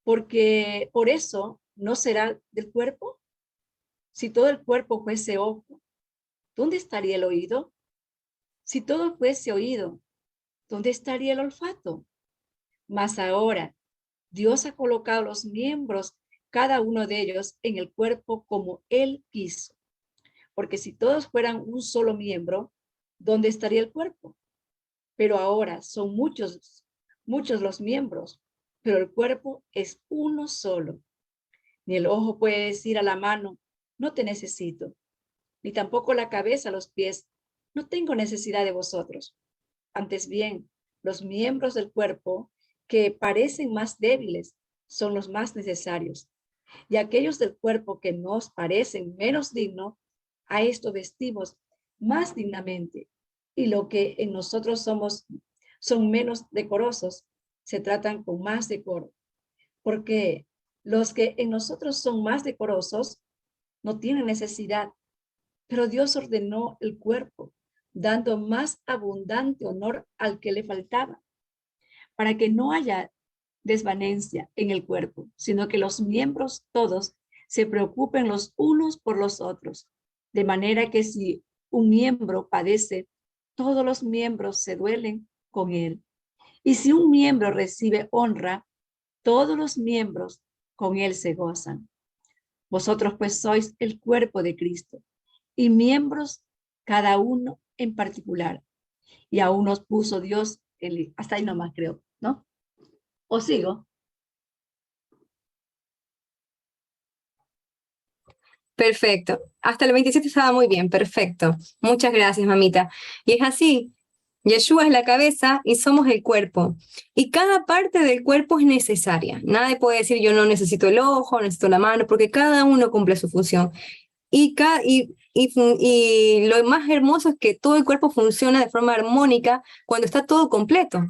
porque por eso no será del cuerpo. Si todo el cuerpo fuese ojo, ¿dónde estaría el oído? Si todo fuese oído, ¿dónde estaría el olfato? Mas ahora Dios ha colocado los miembros, cada uno de ellos, en el cuerpo como Él quiso. Porque si todos fueran un solo miembro, ¿dónde estaría el cuerpo? Pero ahora son muchos, muchos los miembros, pero el cuerpo es uno solo. Ni el ojo puede decir a la mano, no te necesito, ni tampoco la cabeza a los pies, no tengo necesidad de vosotros. Antes bien, los miembros del cuerpo que parecen más débiles son los más necesarios, y aquellos del cuerpo que nos parecen menos dignos, a esto vestimos más dignamente, y lo que en nosotros son menos decorosos, se tratan con más decoro, porque los que en nosotros son más decorosos no tienen necesidad, Pero Dios ordenó el cuerpo, dando más abundante honor al que le faltaba, para que no haya desvanencia en el cuerpo, sino que los miembros todos se preocupen los unos por los otros, de manera que si un miembro padece, todos los miembros se duelen con él. Y si un miembro recibe honra, todos los miembros con él se gozan. Vosotros pues sois el cuerpo de Cristo y miembros cada uno en particular. Y aún nos puso Dios, hasta ahí nomás creo, ¿no? ¿O sigo? Perfecto. Hasta el 27 estaba muy bien, perfecto. Muchas gracias, mamita. Y es así. Yeshua es la cabeza y somos el cuerpo. Y cada parte del cuerpo es necesaria. Nadie puede decir yo no necesito el ojo, necesito la mano, porque cada uno cumple su función. Y lo más hermoso es que todo el cuerpo funciona de forma armónica cuando está todo completo,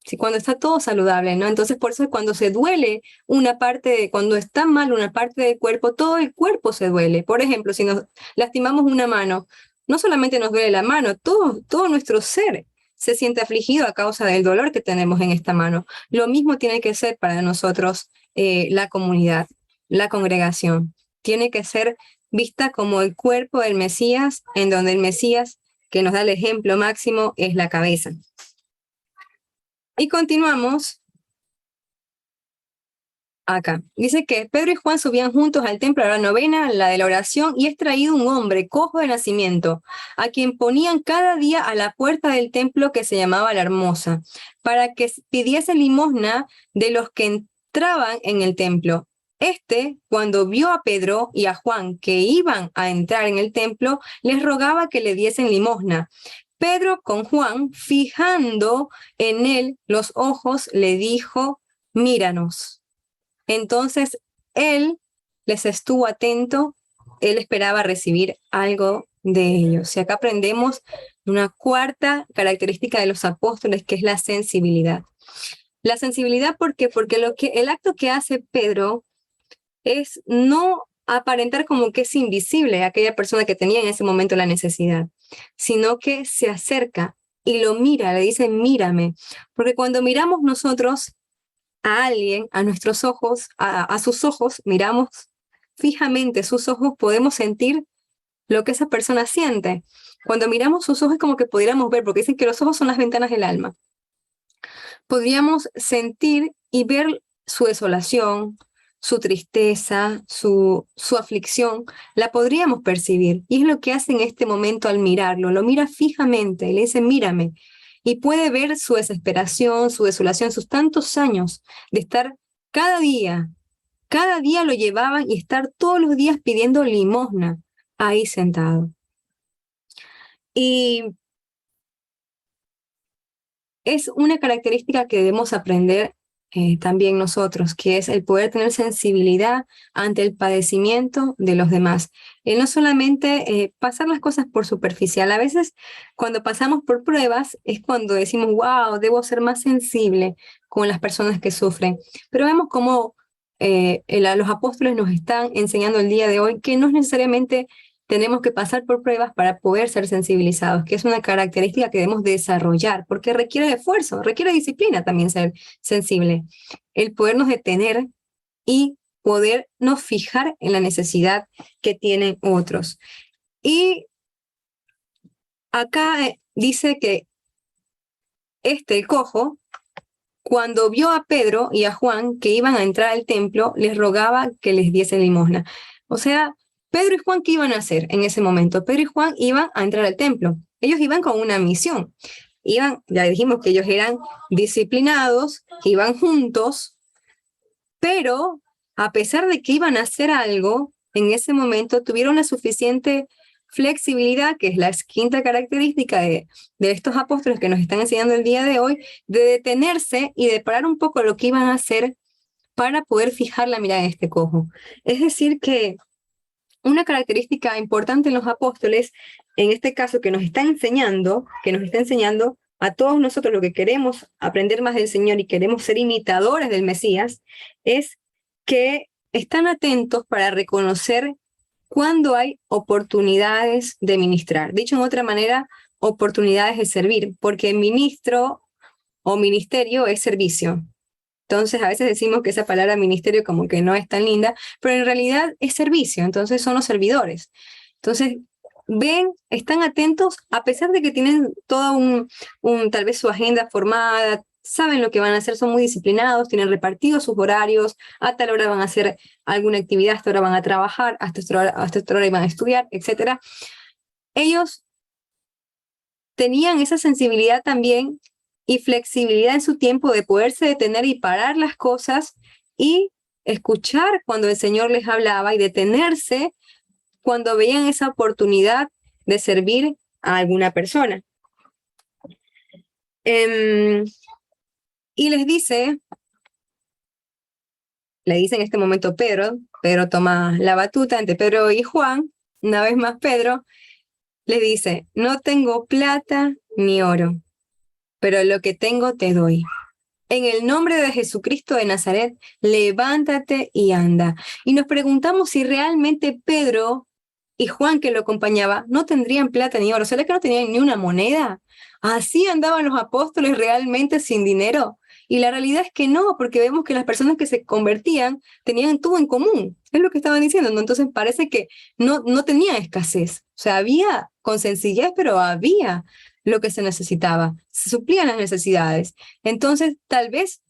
¿sí? Cuando está todo saludable, ¿no? Entonces, por eso es cuando se duele una parte, cuando está mal una parte del cuerpo, todo el cuerpo se duele. Por ejemplo, si nos lastimamos una mano, no solamente nos duele la mano, todo nuestro ser se siente afligido a causa del dolor que tenemos en esta mano. Lo mismo tiene que ser para nosotros la comunidad, la congregación. Tiene que ser vista como el cuerpo del Mesías, en donde el Mesías, que nos da el ejemplo máximo, es la cabeza. Y continuamos acá. Dice que Pedro y Juan subían juntos al templo a la novena, la de la oración, y es traído un hombre cojo de nacimiento, a quien ponían cada día a la puerta del templo que se llamaba La Hermosa, para que pidiese limosna de los que entraban en el templo. Cuando vio a Pedro y a Juan que iban a entrar en el templo, les rogaba que le diesen limosna. Pedro con Juan, fijando en él los ojos, le dijo, míranos. Entonces él les estuvo atento, él esperaba recibir algo de ellos. Y acá aprendemos una cuarta característica de los apóstoles, que es la sensibilidad. La sensibilidad, ¿por qué? Porque el acto que hace Pedro es no aparentar como que es invisible a aquella persona que tenía en ese momento la necesidad, sino que se acerca y lo mira, le dice, mírame. Porque cuando miramos nosotros a alguien, a nuestros ojos, a sus ojos, miramos fijamente sus ojos, podemos sentir lo que esa persona siente. Cuando miramos sus ojos es como que pudiéramos ver, porque dicen que los ojos son las ventanas del alma. Podríamos sentir y ver su desolación, su tristeza, su aflicción, la podríamos percibir. Y es lo que hace en este momento al mirarlo. Lo mira fijamente y le dice, mírame. Y puede ver su desesperación, su desolación, sus tantos años de estar cada día lo llevaban y estar todos los días pidiendo limosna ahí sentado. Y es una característica que debemos aprender también nosotros, que es el poder tener sensibilidad ante el padecimiento de los demás. No solamente pasar las cosas por superficial. A veces cuando pasamos por pruebas es cuando decimos, wow, debo ser más sensible con las personas que sufren. Pero vemos cómo los apóstoles nos están enseñando el día de hoy que no es necesariamente tenemos que pasar por pruebas para poder ser sensibilizados, que es una característica que debemos desarrollar, porque requiere de esfuerzo, requiere disciplina también ser sensible. El podernos detener y podernos fijar en la necesidad que tienen otros. Y acá dice que el cojo, cuando vio a Pedro y a Juan que iban a entrar al templo, les rogaba que les diese limosna. O sea, Pedro y Juan, ¿qué iban a hacer en ese momento? Pedro y Juan iban a entrar al templo. Ellos iban con una misión. Ya dijimos que ellos eran disciplinados, que iban juntos, pero a pesar de que iban a hacer algo, en ese momento tuvieron la suficiente flexibilidad, que es la quinta característica de estos apóstoles que nos están enseñando el día de hoy, de detenerse y de parar un poco lo que iban a hacer para poder fijar la mirada en este cojo. Es decir, que una característica importante en los apóstoles, en este caso que nos está enseñando a todos nosotros lo que queremos aprender más del Señor y queremos ser imitadores del Mesías, es que están atentos para reconocer cuando hay oportunidades de ministrar. Dicho en otra manera, oportunidades de servir, porque ministro o ministerio es servicio. Entonces, a veces decimos que esa palabra ministerio como que no es tan linda, pero en realidad es servicio, entonces son los servidores. Entonces, ven, están atentos, a pesar de que tienen toda tal vez su agenda formada, saben lo que van a hacer, son muy disciplinados, tienen repartidos sus horarios, a tal hora van a hacer alguna actividad, hasta esta hora van a trabajar, hasta esta hora van a estudiar, etc. Ellos tenían esa sensibilidad también y flexibilidad en su tiempo de poderse detener y parar las cosas y escuchar cuando el Señor les hablaba y detenerse cuando veían esa oportunidad de servir a alguna persona. Y le dice en este momento Pedro toma la batuta entre Pedro y Juan, una vez más Pedro, le dice, no tengo plata ni oro, pero lo que tengo te doy. En el nombre de Jesucristo de Nazaret, levántate y anda. Y nos preguntamos si realmente Pedro y Juan, que lo acompañaba, no tendrían plata ni oro. ¿Será que no tenían ni una moneda? ¿Así andaban los apóstoles realmente sin dinero? Y la realidad es que no, porque vemos que las personas que se convertían tenían todo en común. Es lo que estaban diciendo, ¿no? Entonces parece que no tenían escasez. O sea, había con sencillez, pero había lo que se necesitaba. Se suplían las necesidades. Entonces, tal vez,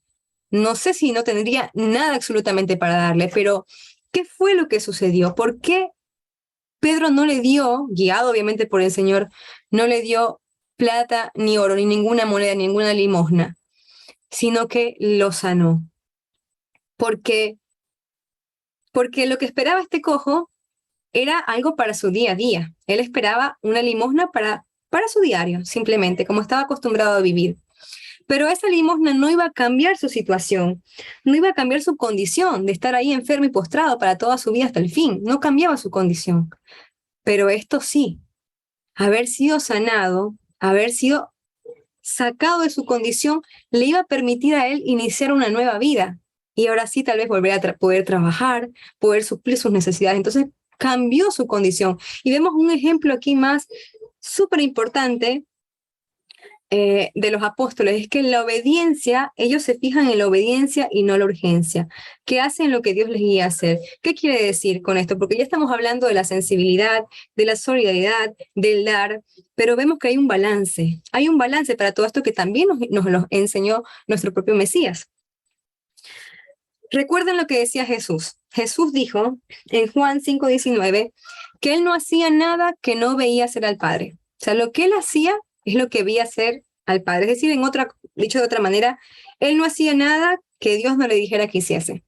no sé si no tendría nada absolutamente para darle, pero ¿qué fue lo que sucedió? ¿Por qué Pedro no le dio, guiado obviamente por el Señor, no le dio plata, ni oro, ni ninguna moneda, ni ninguna limosna, sino que lo sanó? Porque lo que esperaba este cojo era algo para su día a día. Él esperaba una limosna para su diario, simplemente, como estaba acostumbrado a vivir. Pero esa limosna no iba a cambiar su situación, no iba a cambiar su condición de estar ahí enfermo y postrado para toda su vida hasta el fin. No cambiaba su condición. Pero esto sí, haber sido sanado, haber sido sacado de su condición, le iba a permitir a él iniciar una nueva vida. Y ahora sí, tal vez volver a poder trabajar, poder suplir sus necesidades. Entonces, cambió su condición. Y vemos un ejemplo aquí más súper importante de los apóstoles, es que en la obediencia, ellos se fijan en la obediencia y no la urgencia, que hacen lo que Dios les guía a hacer. ¿Qué quiere decir con esto? Porque ya estamos hablando de la sensibilidad, de la solidaridad, del dar, pero vemos que hay un balance para todo esto que también nos lo enseñó nuestro propio Mesías. Recuerden lo que decía Jesús. Jesús dijo en Juan 5:19 que él no hacía nada que no veía hacer al Padre. O sea, lo que él hacía es lo que veía hacer al Padre. Es decir, dicho de otra manera, él no hacía nada que Dios no le dijera que hiciese.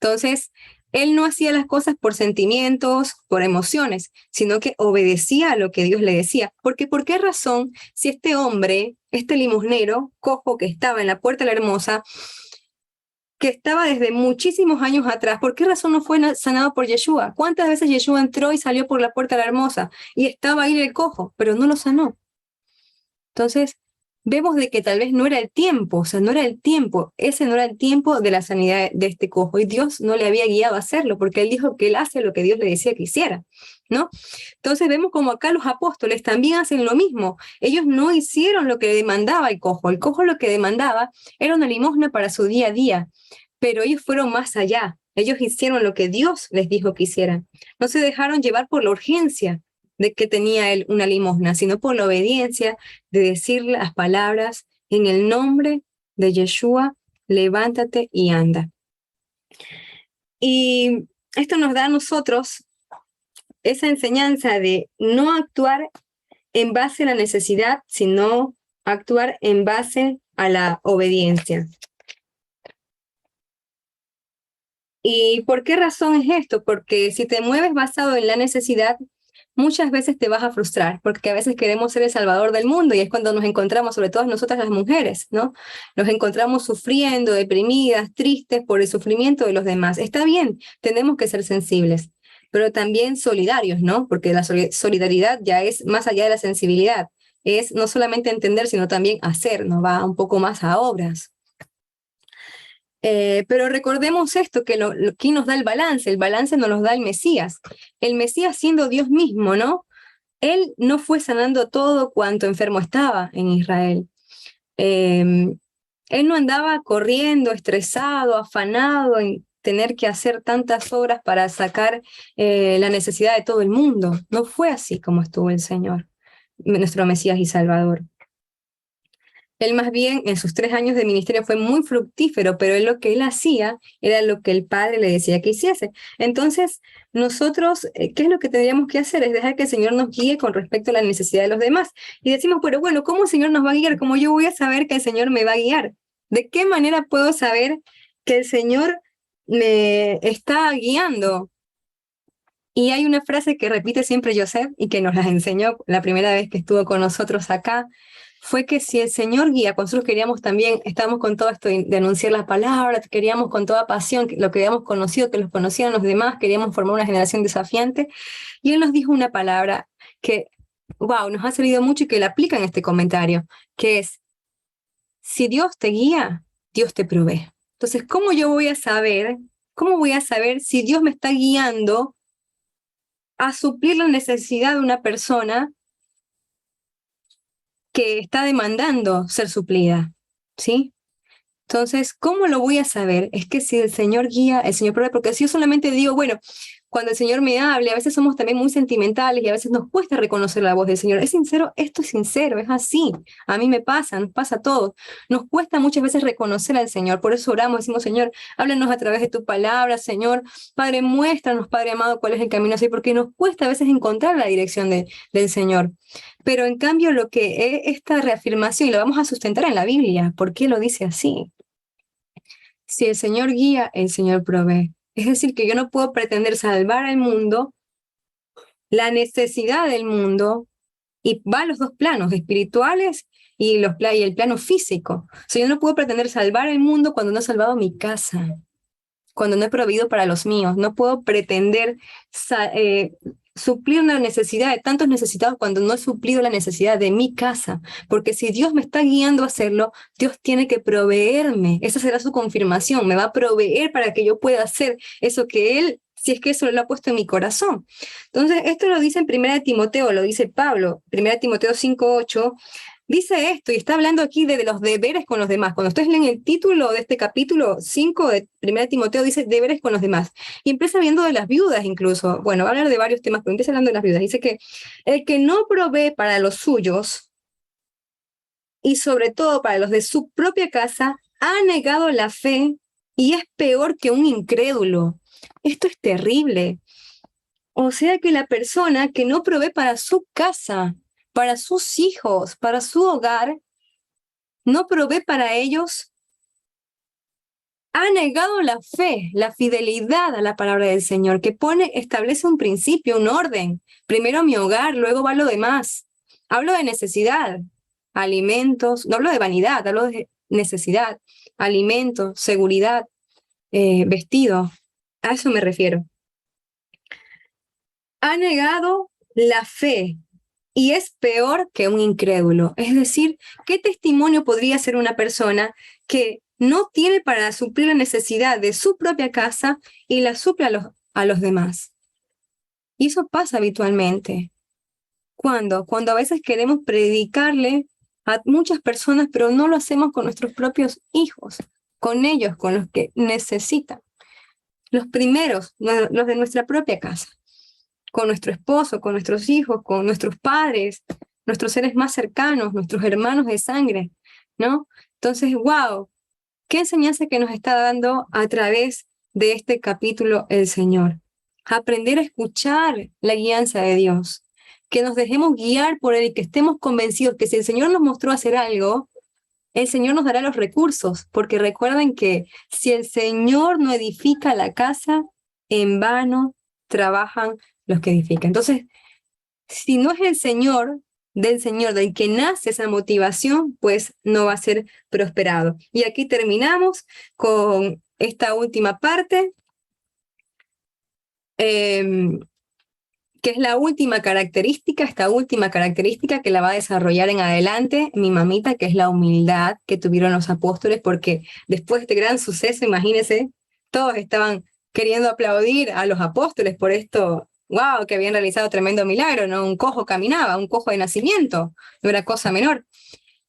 Entonces, él no hacía las cosas por sentimientos, por emociones, sino que obedecía a lo que Dios le decía. Porque, ¿por qué razón, si este hombre, este limosnero, cojo que estaba en la puerta de la Hermosa, que estaba desde muchísimos años atrás, ¿por qué razón no fue sanado por Yeshua? ¿Cuántas veces Yeshua entró y salió por la puerta de la Hermosa y estaba ahí el cojo, pero no lo sanó? Entonces, vemos de que tal vez no era el tiempo, ese no era el tiempo de la sanidad de este cojo, y Dios no le había guiado a hacerlo, porque él dijo que él hace lo que Dios le decía que hiciera, ¿no? Entonces vemos como acá los apóstoles también hacen lo mismo. Ellos no hicieron lo que demandaba el cojo lo que demandaba era una limosna para su día a día, pero ellos fueron más allá. Ellos hicieron lo que Dios les dijo que hicieran. No se dejaron llevar por la urgencia de que tenía él una limosna, sino por la obediencia de decir las palabras en el nombre de Yeshua, levántate y anda. Y esto nos da a nosotros esa enseñanza de no actuar en base a la necesidad, sino actuar en base a la obediencia. ¿Y por qué razón es esto? Porque si te mueves basado en la necesidad, muchas veces te vas a frustrar, porque a veces queremos ser el salvador del mundo y es cuando nos encontramos, sobre todo nosotras las mujeres, ¿no? Nos encontramos sufriendo, deprimidas, tristes por el sufrimiento de los demás. Está bien, tenemos que ser sensibles, pero también solidarios, ¿no? Porque la solidaridad ya es más allá de la sensibilidad. Es no solamente entender, sino también hacer, ¿no? Va un poco más a obras. Pero recordemos esto, que ¿quién nos da el balance? El balance nos lo da el Mesías. El Mesías siendo Dios mismo, ¿no? Él no fue sanando todo cuanto enfermo estaba en Israel. Él no andaba corriendo, estresado, afanado en tener que hacer tantas obras para sacar la necesidad de todo el mundo. No fue así como estuvo el Señor, nuestro Mesías y Salvador. Él más bien en sus 3 años de ministerio fue muy fructífero, pero lo que él hacía era lo que el Padre le decía que hiciese. Entonces, nosotros, ¿qué es lo que tendríamos que hacer? Es dejar que el Señor nos guíe con respecto a la necesidad de los demás. Y decimos, pero bueno, ¿cómo el Señor nos va a guiar? ¿Cómo yo voy a saber que el Señor me va a guiar? ¿De qué manera puedo saber que el Señor me está guiando? Y hay una frase que repite siempre Joseph y que nos la enseñó la primera vez que estuvo con nosotros acá, fue que si el Señor guía, cuando nosotros queríamos también, estábamos con todo esto de anunciar la palabra, queríamos con toda pasión lo que habíamos conocido, que los conocieran los demás, queríamos formar una generación desafiante, y Él nos dijo una palabra que, wow, nos ha servido mucho y que la aplica en este comentario, que es, si Dios te guía, Dios te provee. Entonces, cómo voy a saber si Dios me está guiando a suplir la necesidad de una persona que está demandando ser suplida? ¿Sí? Entonces, ¿cómo lo voy a saber? Es que si el Señor guía, el Señor provee, porque si yo solamente digo, bueno, cuando el Señor me hable, a veces somos también muy sentimentales y a veces nos cuesta reconocer la voz del Señor. Es sincero, esto es sincero, es así. A mí me pasa, nos pasa a todos. Nos cuesta muchas veces reconocer al Señor, por eso oramos, decimos, Señor, háblanos a través de tu palabra, Señor. Padre, muéstranos, Padre amado, cuál es el camino así, porque nos cuesta a veces encontrar la dirección del Señor. Pero en cambio, lo que es esta reafirmación, y lo vamos a sustentar en la Biblia, ¿por qué lo dice así? Si el Señor guía, el Señor provee. Es decir, que yo no puedo pretender salvar al mundo, la necesidad del mundo, y va a los dos planos, espirituales y el plano físico. O sea, yo no puedo pretender salvar el mundo cuando no he salvado mi casa, cuando no he proveído para los míos. No puedo pretender suplir una necesidad de tantos necesitados cuando no he suplido la necesidad de mi casa. Porque si Dios me está guiando a hacerlo, Dios tiene que proveerme. Esa será su confirmación. Me va a proveer para que yo pueda hacer eso que Él, si es que eso lo ha puesto en mi corazón. Entonces, esto lo dice en 1 Timoteo, lo dice Pablo, 1 Timoteo 5:8. Dice esto y está hablando aquí de los deberes con los demás. Cuando ustedes leen el título de este capítulo 5 de 1 Timoteo, dice deberes con los demás. Y empieza hablando de las viudas incluso. Bueno, va a hablar de varios temas, pero empieza hablando de las viudas. Dice que el que no provee para los suyos y sobre todo para los de su propia casa, ha negado la fe y es peor que un incrédulo. Esto es terrible. O sea que la persona que no provee para su casa, para sus hijos, para su hogar, no provee para ellos, ha negado la fe, la fidelidad a la palabra del Señor, que establece un principio, un orden. Primero mi hogar, luego va lo demás. Hablo de necesidad, alimentos, no hablo de vanidad, hablo de necesidad, alimentos, seguridad, vestido. A eso me refiero. Ha negado la fe y es peor que un incrédulo. Es decir, ¿qué testimonio podría ser una persona que no tiene para suplir la necesidad de su propia casa y la suple a los demás? Y eso pasa habitualmente. ¿Cuándo? Cuando a veces queremos predicarle a muchas personas, pero no lo hacemos con nuestros propios hijos, con ellos, con los que necesitan. Los primeros, los de nuestra propia casa, con nuestro esposo, con nuestros hijos, con nuestros padres, nuestros seres más cercanos, nuestros hermanos de sangre, ¿no? Entonces, wow, qué enseñanza que nos está dando a través de este capítulo el Señor. Aprender a escuchar la guianza de Dios, que nos dejemos guiar por Él y que estemos convencidos que si el Señor nos mostró hacer algo, el Señor nos dará los recursos, porque recuerden que si el Señor no edifica la casa, en vano trabajan los que edifican. Entonces, si no es el Señor, del que nace esa motivación, pues no va a ser prosperado. Y aquí terminamos con esta última parte. que es la última característica, esta última característica que la va a desarrollar en adelante mi mamita, que es la humildad que tuvieron los apóstoles, porque después de este gran suceso, imagínense, todos estaban queriendo aplaudir a los apóstoles por esto, wow, que habían realizado tremendo milagro, ¿no? Un cojo caminaba, un cojo de nacimiento, no era cosa menor.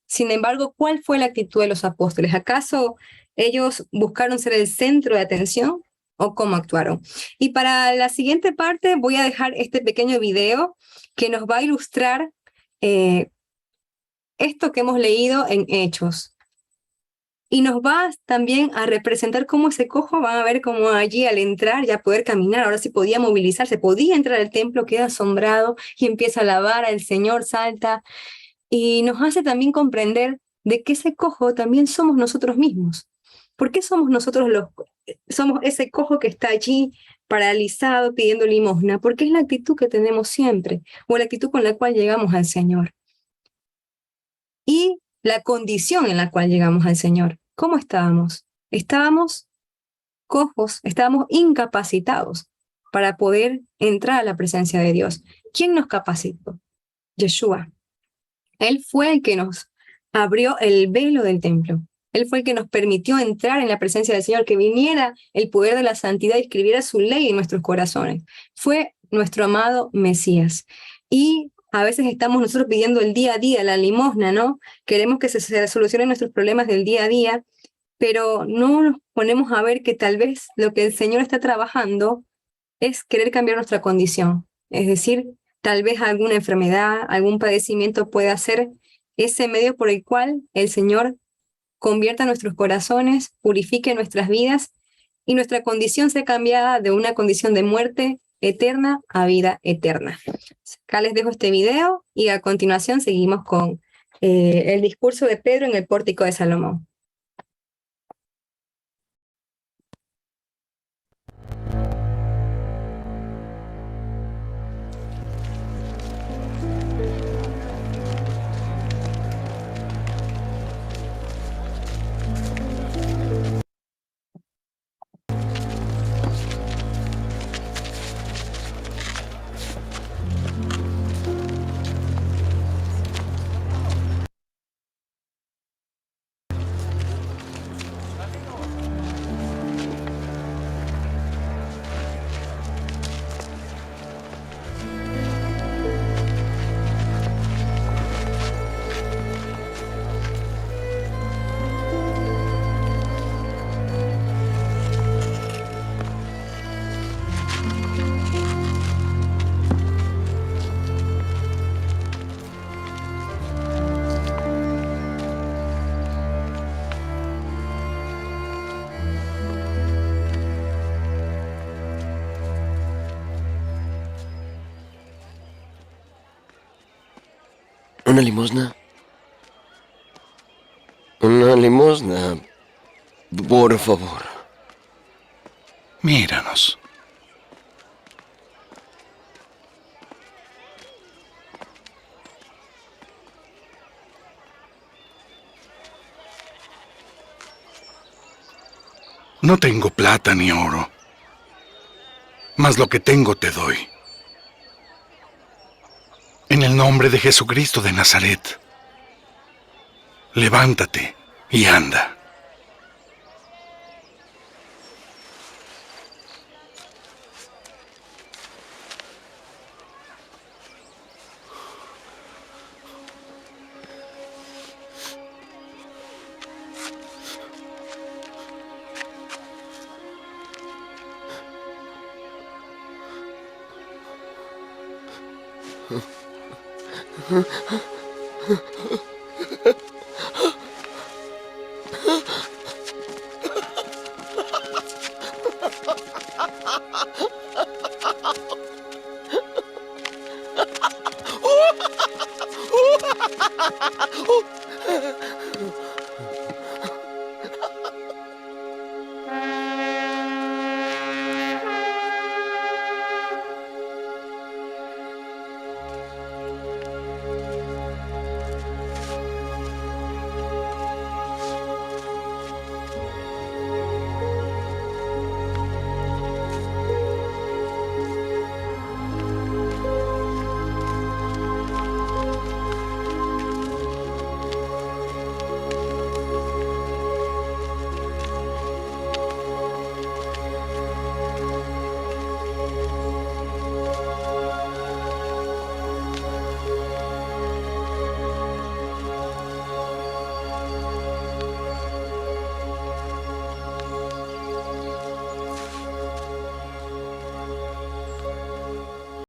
Sin embargo, ¿cuál fue la actitud de los apóstoles? ¿Acaso ellos buscaron ser el centro de atención o cómo actuaron? Y para la siguiente parte voy a dejar este pequeño video que nos va a ilustrar esto que hemos leído en Hechos. Y nos va también a representar cómo ese cojo, van a ver cómo allí al entrar ya poder caminar, ahora sí podía movilizarse, podía entrar al templo, queda asombrado y empieza a alabar al Señor, salta, y nos hace también comprender de que ese cojo también somos nosotros mismos. ¿Por qué somos nosotros somos ese cojo que está allí paralizado pidiendo limosna? Porque es la actitud que tenemos siempre, o la actitud con la cual llegamos al Señor. Y la condición en la cual llegamos al Señor. ¿Cómo estábamos? Estábamos cojos, estábamos incapacitados para poder entrar a la presencia de Dios. ¿Quién nos capacitó? Yeshua. Él fue el que nos abrió el velo del templo. Él fue el que nos permitió entrar en la presencia del Señor, que viniera el poder de la santidad y escribiera su ley en nuestros corazones. Fue nuestro amado Mesías. Y a veces estamos nosotros pidiendo el día a día, la limosna, ¿no? Queremos que se solucionen nuestros problemas del día a día, pero no nos ponemos a ver que tal vez lo que el Señor está trabajando es querer cambiar nuestra condición. Es decir, tal vez alguna enfermedad, algún padecimiento pueda ser ese medio por el cual el Señor convierta nuestros corazones, purifique nuestras vidas y nuestra condición sea cambiada de una condición de muerte eterna a vida eterna. Acá les dejo este video y a continuación seguimos con el discurso de Pedro en el pórtico de Salomón. ¿Una limosna? Una limosna, por favor. Míranos. No tengo plata ni oro, mas lo que tengo te doy. En el nombre de Jesucristo de Nazaret, levántate y anda.